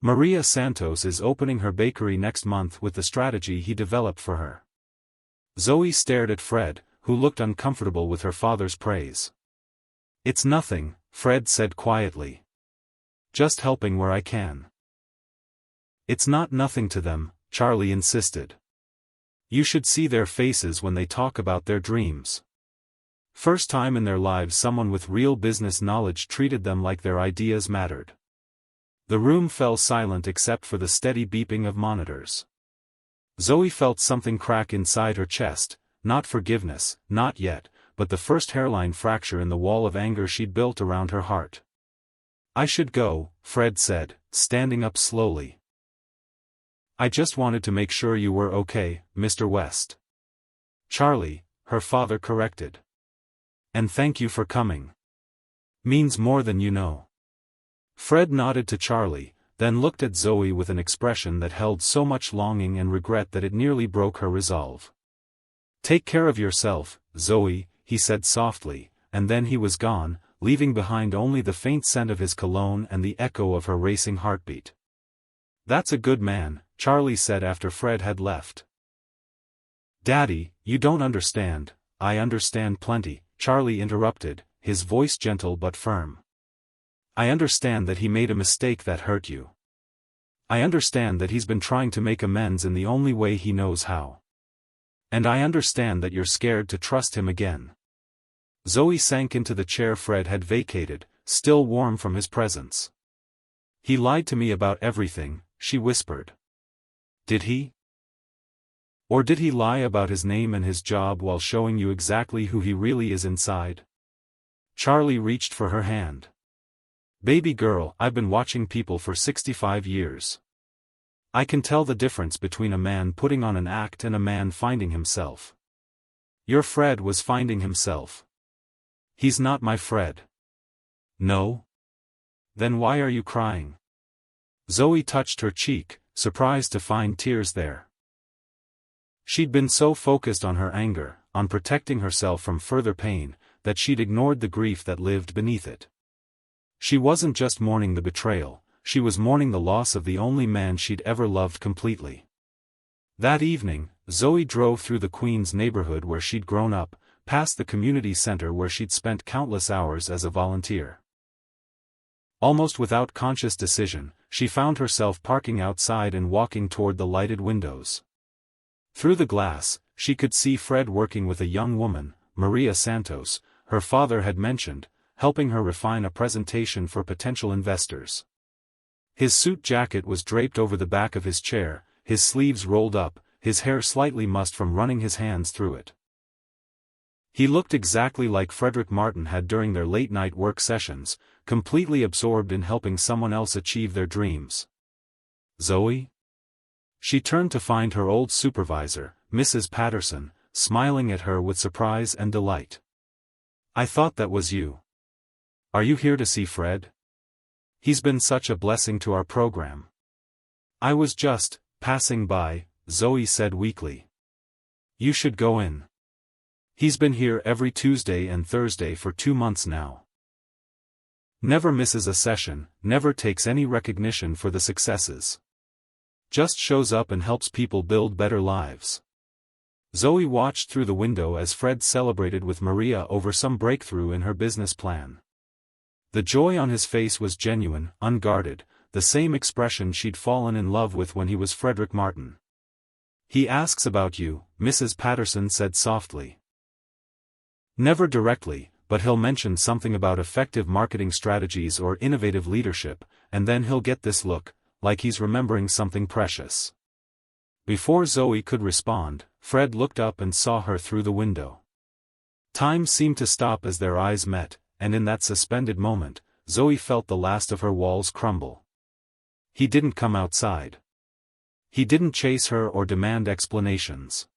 Maria Santos is opening her bakery next month with the strategy he developed for her." Zoe stared at Fred, who looked uncomfortable with her father's praise. "It's nothing," Fred said quietly. "Just helping where I can." "It's not nothing to them," Charlie insisted. "You should see their faces when they talk about their dreams. First time in their lives someone with real business knowledge treated them like their ideas mattered." The room fell silent except for the steady beeping of monitors. Zoe felt something crack inside her chest, not forgiveness, not yet, but the first hairline fracture in the wall of anger she'd built around her heart. "I should go," Fred said, standing up slowly. "I just wanted to make sure you were okay, Mr. West." "Charlie," her father corrected. "And thank you for coming. Means more than you know." Fred nodded to Charlie, then looked at Zoe with an expression that held so much longing and regret that it nearly broke her resolve. "Take care of yourself, Zoe," he said softly, and then he was gone, leaving behind only the faint scent of his cologne and the echo of her racing heartbeat. "That's a good man," Charlie said after Fred had left. "Daddy, you don't understand." "I understand plenty," Charlie interrupted, his voice gentle but firm. "I understand that he made a mistake that hurt you. I understand that he's been trying to make amends in the only way he knows how. And I understand that you're scared to trust him again." Zoe sank into the chair Fred had vacated, still warm from his presence. "He lied to me about everything," she whispered. "Did he? Or did he lie about his name and his job while showing you exactly who he really is inside?" Charlie reached for her hand. "Baby girl, I've been watching people for 65 years. I can tell the difference between a man putting on an act and a man finding himself. Your Fred was finding himself. He's not my Fred." "No? Then why are you crying?" Zoe touched her cheek, surprised to find tears there. She'd been so focused on her anger, on protecting herself from further pain, that she'd ignored the grief that lived beneath it. She wasn't just mourning the betrayal, she was mourning the loss of the only man she'd ever loved completely. That evening, Zoe drove through the Queens neighborhood where she'd grown up, past the community center where she'd spent countless hours as a volunteer. Almost without conscious decision, she found herself parking outside and walking toward the lighted windows. Through the glass, she could see Fred working with a young woman, Maria Santos, her father had mentioned, helping her refine a presentation for potential investors. His suit jacket was draped over the back of his chair, his sleeves rolled up, his hair slightly mussed from running his hands through it. He looked exactly like Frederick Martin had during their late-night work sessions, completely absorbed in helping someone else achieve their dreams. Zoe? She turned to find her old supervisor, Mrs. Patterson, smiling at her with surprise and delight. "I thought that was you. Are you here to see Fred? He's been such a blessing to our program." "I was just passing by," Zoe said weakly. "You should go in. He's been here every Tuesday and Thursday for 2 months now. Never misses a session, never takes any recognition for the successes. Just shows up and helps people build better lives." Zoe watched through the window as Fred celebrated with Maria over some breakthrough in her business plan. The joy on his face was genuine, unguarded, the same expression she'd fallen in love with when he was Frederick Martin. "He asks about you," Mrs. Patterson said softly. "Never directly, but he'll mention something about effective marketing strategies or innovative leadership, and then he'll get this look, like he's remembering something precious." Before Zoe could respond, Fred looked up and saw her through the window. Time seemed to stop as their eyes met, and in that suspended moment, Zoe felt the last of her walls crumble. He didn't come outside. He didn't chase her or demand explanations.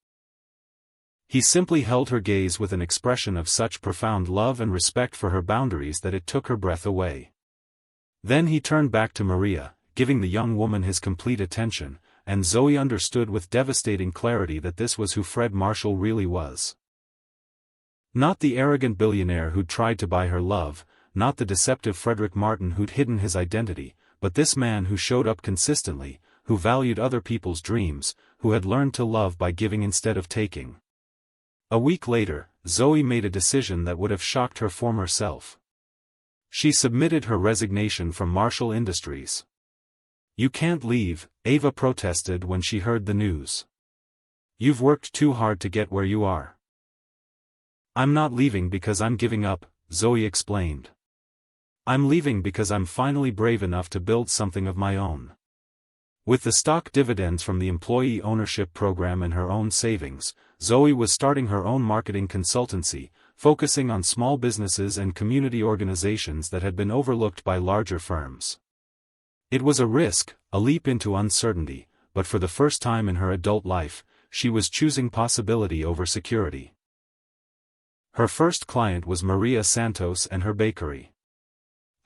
He simply held her gaze with an expression of such profound love and respect for her boundaries that it took her breath away. Then he turned back to Maria, giving the young woman his complete attention, and Zoe understood with devastating clarity that this was who Fred Marshall really was. Not the arrogant billionaire who'd tried to buy her love, not the deceptive Frederick Martin who'd hidden his identity, but this man who showed up consistently, who valued other people's dreams, who had learned to love by giving instead of taking. A week later, Zoe made a decision that would have shocked her former self. She submitted her resignation from Marshall Industries. "You can't leave," Ava protested when she heard the news. "You've worked too hard to get where you are." "I'm not leaving because I'm giving up," Zoe explained. "I'm leaving because I'm finally brave enough to build something of my own." With the stock dividends from the employee ownership program and her own savings, Zoe was starting her own marketing consultancy, focusing on small businesses and community organizations that had been overlooked by larger firms. It was a risk, a leap into uncertainty, but for the first time in her adult life, she was choosing possibility over security. Her first client was Maria Santos and her bakery.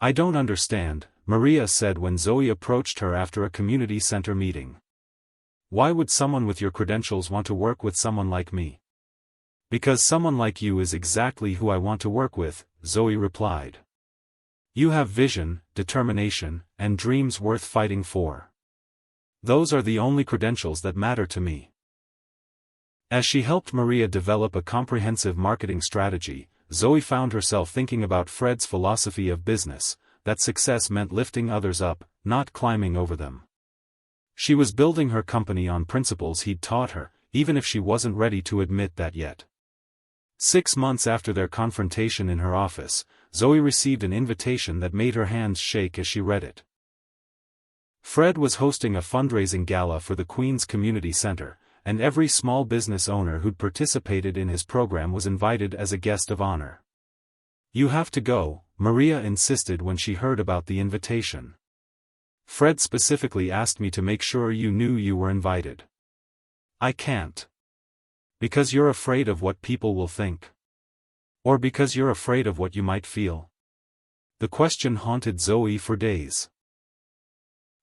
"I don't understand," Maria said when Zoe approached her after a community center meeting. "Why would someone with your credentials want to work with someone like me?" "Because someone like you is exactly who I want to work with," Zoe replied. "You have vision, determination, and dreams worth fighting for. Those are the only credentials that matter to me." As she helped Maria develop a comprehensive marketing strategy, Zoe found herself thinking about Fred's philosophy of business, that success meant lifting others up, not climbing over them. She was building her company on principles he'd taught her, even if she wasn't ready to admit that yet. 6 months after their confrontation in her office, Zoe received an invitation that made her hands shake as she read it. Fred was hosting a fundraising gala for the Queens Community Center, and every small business owner who'd participated in his program was invited as a guest of honor. "You have to go," Maria insisted when she heard about the invitation. "Fred specifically asked me to make sure you knew you were invited." "I can't." "Because you're afraid of what people will think? Or because you're afraid of what you might feel?" The question haunted Zoe for days.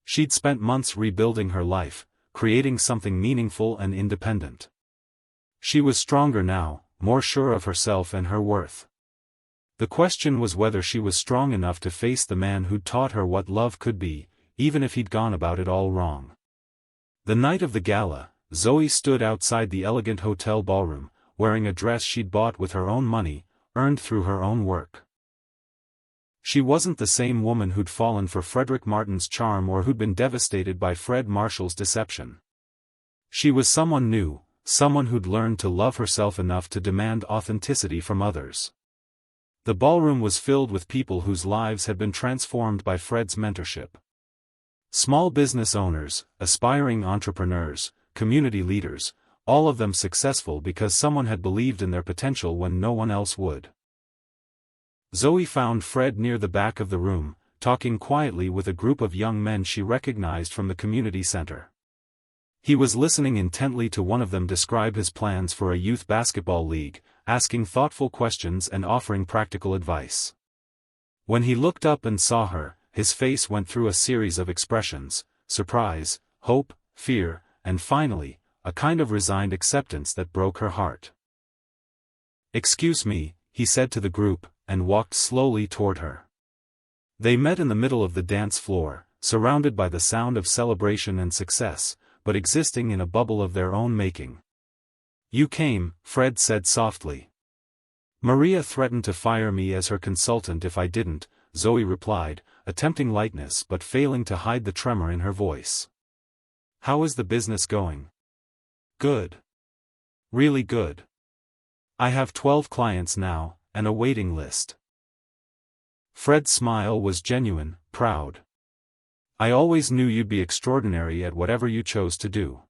She'd spent months rebuilding her life, creating something meaningful and independent. She was stronger now, more sure of herself and her worth. The question was whether she was strong enough to face the man who'd taught her what love could be, even if he'd gone about it all wrong. The night of the gala, Zoe stood outside the elegant hotel ballroom, wearing a dress she'd bought with her own money, earned through her own work. She wasn't the same woman who'd fallen for Frederick Martin's charm or who'd been devastated by Fred Marshall's deception. She was someone new, someone who'd learned to love herself enough to demand authenticity from others. The ballroom was filled with people whose lives had been transformed by Fred's mentorship. Small business owners, aspiring entrepreneurs, community leaders, all of them successful because someone had believed in their potential when no one else would. Zoe found Fred near the back of the room, talking quietly with a group of young men she recognized from the community center. He was listening intently to one of them describe his plans for a youth basketball league, asking thoughtful questions and offering practical advice. When he looked up and saw her, his face went through a series of expressions: surprise, hope, fear, and finally, a kind of resigned acceptance that broke her heart. "Excuse me," he said to the group, and walked slowly toward her. They met in the middle of the dance floor, surrounded by the sound of celebration and success, but existing in a bubble of their own making. "You came," Fred said softly. "Maria threatened to fire me as her consultant if I didn't," Zoe replied, attempting lightness but failing to hide the tremor in her voice. "How is the business going?" "Good. Really good. I have 12 clients now, and a waiting list." Fred's smile was genuine, proud. "I always knew you'd be extraordinary at whatever you chose to do."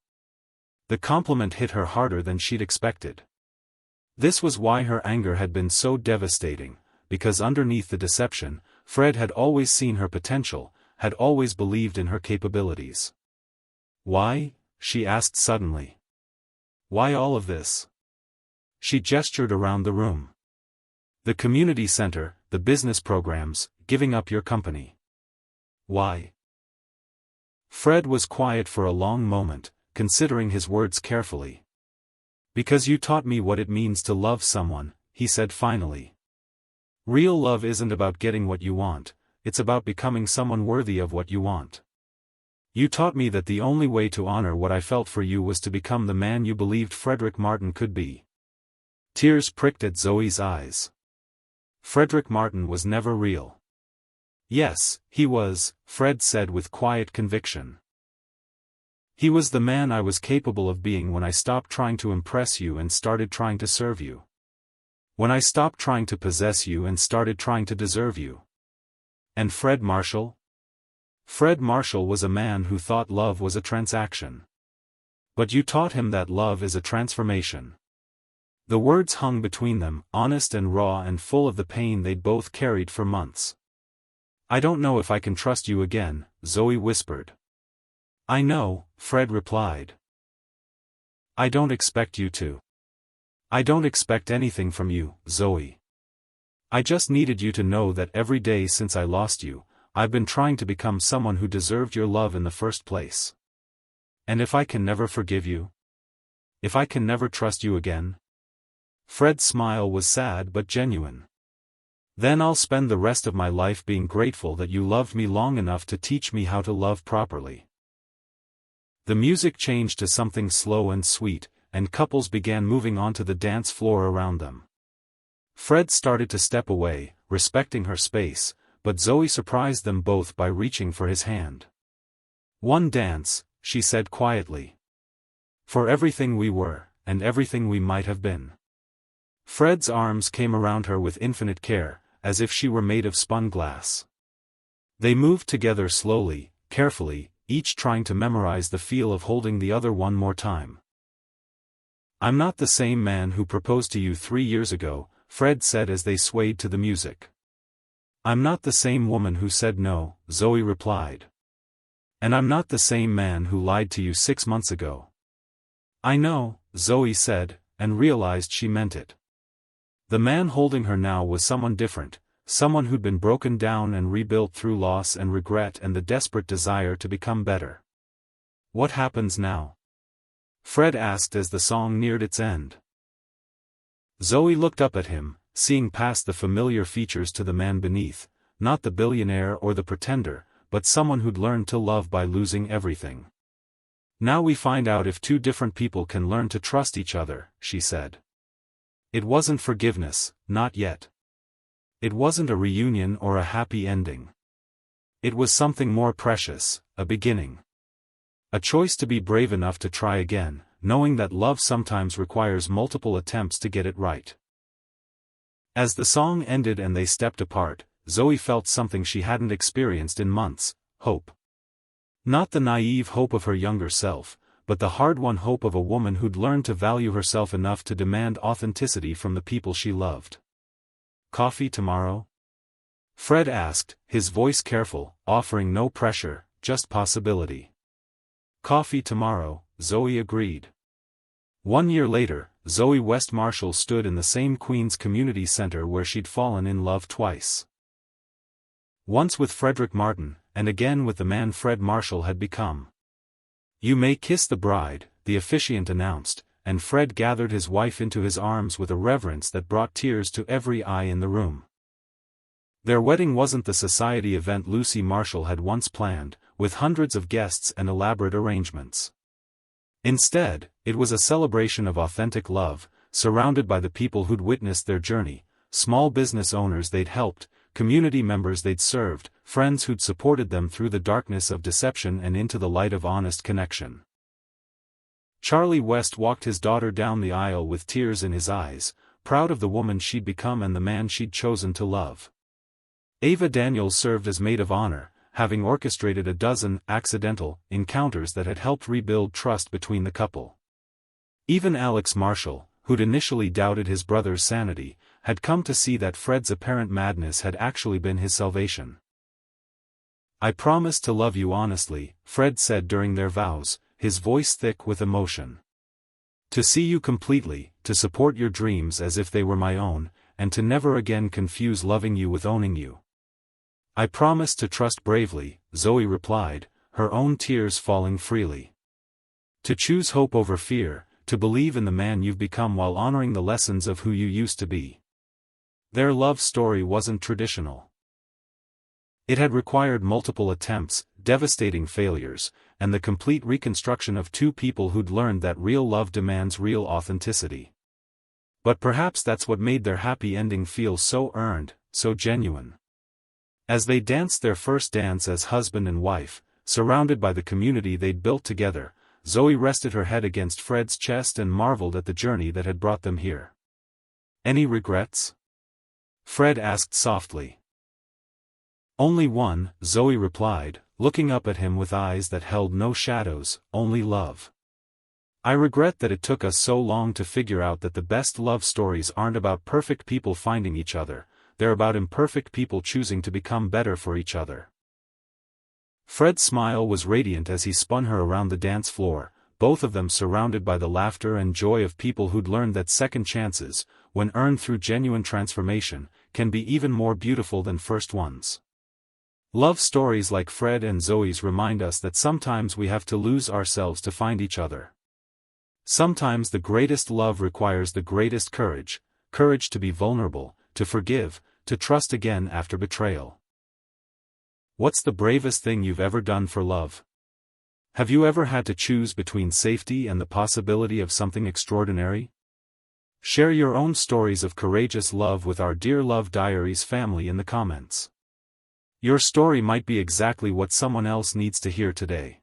The compliment hit her harder than she'd expected. This was why her anger had been so devastating, because underneath the deception, Fred had always seen her potential, had always believed in her capabilities. "Why?" she asked suddenly. "Why all of this?" She gestured around the room. "The community center, the business programs, giving up your company. Why?" Fred was quiet for a long moment, considering his words carefully. "Because you taught me what it means to love someone," he said finally. "Real love isn't about getting what you want, it's about becoming someone worthy of what you want. You taught me that the only way to honor what I felt for you was to become the man you believed Frederick Martin could be." Tears pricked at Zoe's eyes. Frederick Martin was never real. "Yes, he was," Fred said with quiet conviction. "He was the man I was capable of being when I stopped trying to impress you and started trying to serve you. When I stopped trying to possess you and started trying to deserve you." "And Fred Marshall?" "Fred Marshall was a man who thought love was a transaction. But you taught him that love is a transformation." The words hung between them, honest and raw and full of the pain they'd both carried for months. "I don't know if I can trust you again," Zoe whispered. "I know," Fred replied. "I don't expect you to. I don't expect anything from you, Zoe. I just needed you to know that every day since I lost you, I've been trying to become someone who deserved your love in the first place. And if I can never forgive you? If I can never trust you again?" Fred's smile was sad but genuine. "Then I'll spend the rest of my life being grateful that you loved me long enough to teach me how to love properly." The music changed to something slow and sweet, and couples began moving onto the dance floor around them. Fred started to step away, respecting her space, but Zoe surprised them both by reaching for his hand. "One dance," she said quietly. "For everything we were, and everything we might have been." Fred's arms came around her with infinite care, as if she were made of spun glass. They moved together slowly, carefully, each trying to memorize the feel of holding the other one more time. "I'm not the same man who proposed to you 3 years ago," Fred said as they swayed to the music. "I'm not the same woman who said no," Zoe replied. "And I'm not the same man who lied to you 6 months ago." "I know," Zoe said, and realized she meant it. The man holding her now was someone different, someone who'd been broken down and rebuilt through loss and regret and the desperate desire to become better. "What happens now?" Fred asked as the song neared its end. Zoe looked up at him, seeing past the familiar features to the man beneath, not the billionaire or the pretender, but someone who'd learned to love by losing everything. Now we find out if two different people can learn to trust each other, she said. It wasn't forgiveness, not yet. It wasn't a reunion or a happy ending. It was something more precious, a beginning. A choice to be brave enough to try again, knowing that love sometimes requires multiple attempts to get it right. As the song ended and they stepped apart, Zoe felt something she hadn't experienced in months: hope. Not the naive hope of her younger self, but the hard-won hope of a woman who'd learned to value herself enough to demand authenticity from the people she loved. "Coffee tomorrow?" Fred asked, his voice careful, offering no pressure, just possibility. "Coffee tomorrow," Zoe agreed. 1 year later, Zoe West Marshall stood in the same Queens Community Center where she'd fallen in love twice. Once with Frederick Martin, and again with the man Fred Marshall had become. "You may kiss the bride," the officiant announced, and Fred gathered his wife into his arms with a reverence that brought tears to every eye in the room. Their wedding wasn't the society event Lucy Marshall had once planned, with hundreds of guests and elaborate arrangements. Instead, it was a celebration of authentic love, surrounded by the people who'd witnessed their journey, small business owners they'd helped, community members they'd served, friends who'd supported them through the darkness of deception and into the light of honest connection. Charlie West walked his daughter down the aisle with tears in his eyes, proud of the woman she'd become and the man she'd chosen to love. Ava Daniels served as maid of honor, having orchestrated a dozen accidental encounters that had helped rebuild trust between the couple. Even Alex Marshall, who'd initially doubted his brother's sanity, had come to see that Fred's apparent madness had actually been his salvation. "I promise to love you honestly," Fred said during their vows, his voice thick with emotion. "To see you completely, to support your dreams as if they were my own, and to never again confuse loving you with owning you." "I promise to trust bravely," Zoe replied, her own tears falling freely. "To choose hope over fear, to believe in the man you've become while honoring the lessons of who you used to be." Their love story wasn't traditional. It had required multiple attempts, devastating failures, and the complete reconstruction of two people who'd learned that real love demands real authenticity. But perhaps that's what made their happy ending feel so earned, so genuine. As they danced their first dance as husband and wife, surrounded by the community they'd built together, Zoe rested her head against Fred's chest and marveled at the journey that had brought them here. "Any regrets?" Fred asked softly. "Only one," Zoe replied, looking up at him with eyes that held no shadows, only love. "I regret that it took us so long to figure out that the best love stories aren't about perfect people finding each other, they're about imperfect people choosing to become better for each other." Fred's smile was radiant as he spun her around the dance floor, both of them surrounded by the laughter and joy of people who'd learned that second chances, when earned through genuine transformation, can be even more beautiful than first ones. Love stories like Fred and Zoe's remind us that sometimes we have to lose ourselves to find each other. Sometimes the greatest love requires the greatest courage, courage to be vulnerable, to forgive, to trust again after betrayal. What's the bravest thing you've ever done for love? Have you ever had to choose between safety and the possibility of something extraordinary? Share your own stories of courageous love with our Dear Love Diaries family in the comments. Your story might be exactly what someone else needs to hear today.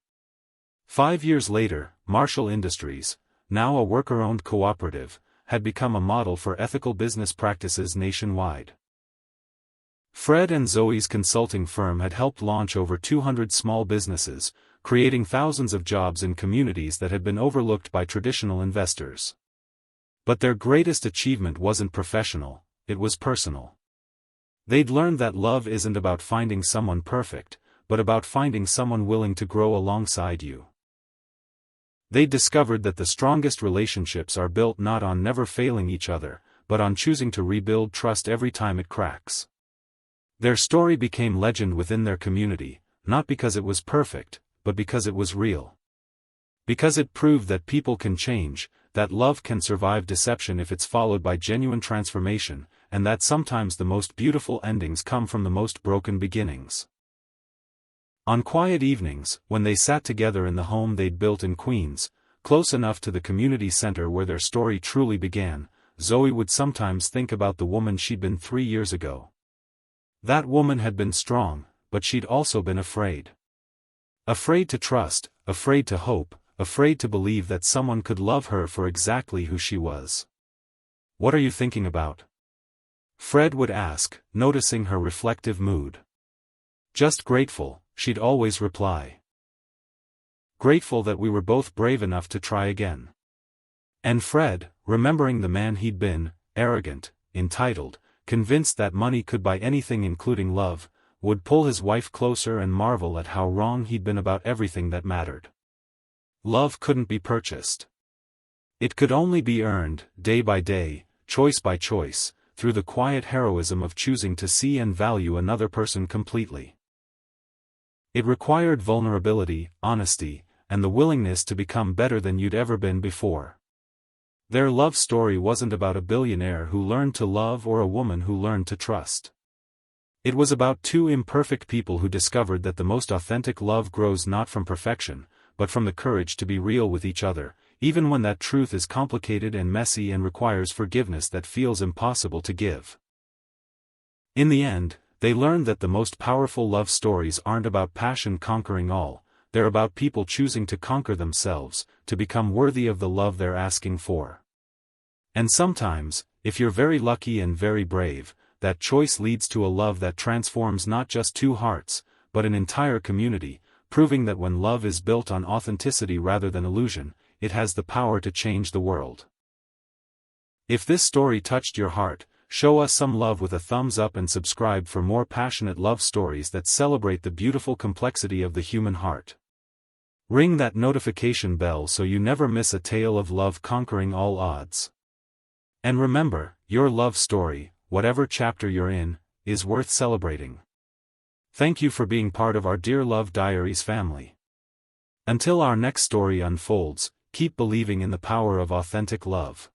5 years later, Marshall Industries, now a worker-owned cooperative, had become a model for ethical business practices nationwide. Fred and Zoe's consulting firm had helped launch over 200 small businesses, creating thousands of jobs in communities that had been overlooked by traditional investors. But their greatest achievement wasn't professional, it was personal. They'd learned that love isn't about finding someone perfect, but about finding someone willing to grow alongside you. They'd discovered that the strongest relationships are built not on never failing each other, but on choosing to rebuild trust every time it cracks. Their story became legend within their community, not because it was perfect, but because it was real. Because it proved that people can change, that love can survive deception if it's followed by genuine transformation, and that sometimes the most beautiful endings come from the most broken beginnings. On quiet evenings, when they sat together in the home they'd built in Queens, close enough to the community center where their story truly began, Zoe would sometimes think about the woman she'd been 3 years ago. That woman had been strong, but she'd also been afraid. Afraid to trust, afraid to hope, afraid to believe that someone could love her for exactly who she was. "What are you thinking about?" Fred would ask, noticing her reflective mood. "Just grateful," she'd always reply. Grateful that we were both brave enough to try again. And Fred, remembering the man he'd been, arrogant, entitled, convinced that money could buy anything including love, would pull his wife closer and marvel at how wrong he'd been about everything that mattered. Love couldn't be purchased. It could only be earned, day by day, choice by choice, through the quiet heroism of choosing to see and value another person completely. It required vulnerability, honesty, and the willingness to become better than you'd ever been before. Their love story wasn't about a billionaire who learned to love or a woman who learned to trust. It was about two imperfect people who discovered that the most authentic love grows not from perfection, but from the courage to be real with each other, even when that truth is complicated and messy and requires forgiveness that feels impossible to give. In the end, they learned that the most powerful love stories aren't about passion conquering all, they're about people choosing to conquer themselves, to become worthy of the love they're asking for. And sometimes, if you're very lucky and very brave, that choice leads to a love that transforms not just two hearts, but an entire community, proving that when love is built on authenticity rather than illusion, it has the power to change the world. If this story touched your heart, show us some love with a thumbs up and subscribe for more passionate love stories that celebrate the beautiful complexity of the human heart. Ring that notification bell so you never miss a tale of love conquering all odds. And remember, your love story, whatever chapter you're in, is worth celebrating. Thank you for being part of our Dear Love Diaries family. Until our next story unfolds, keep believing in the power of authentic love.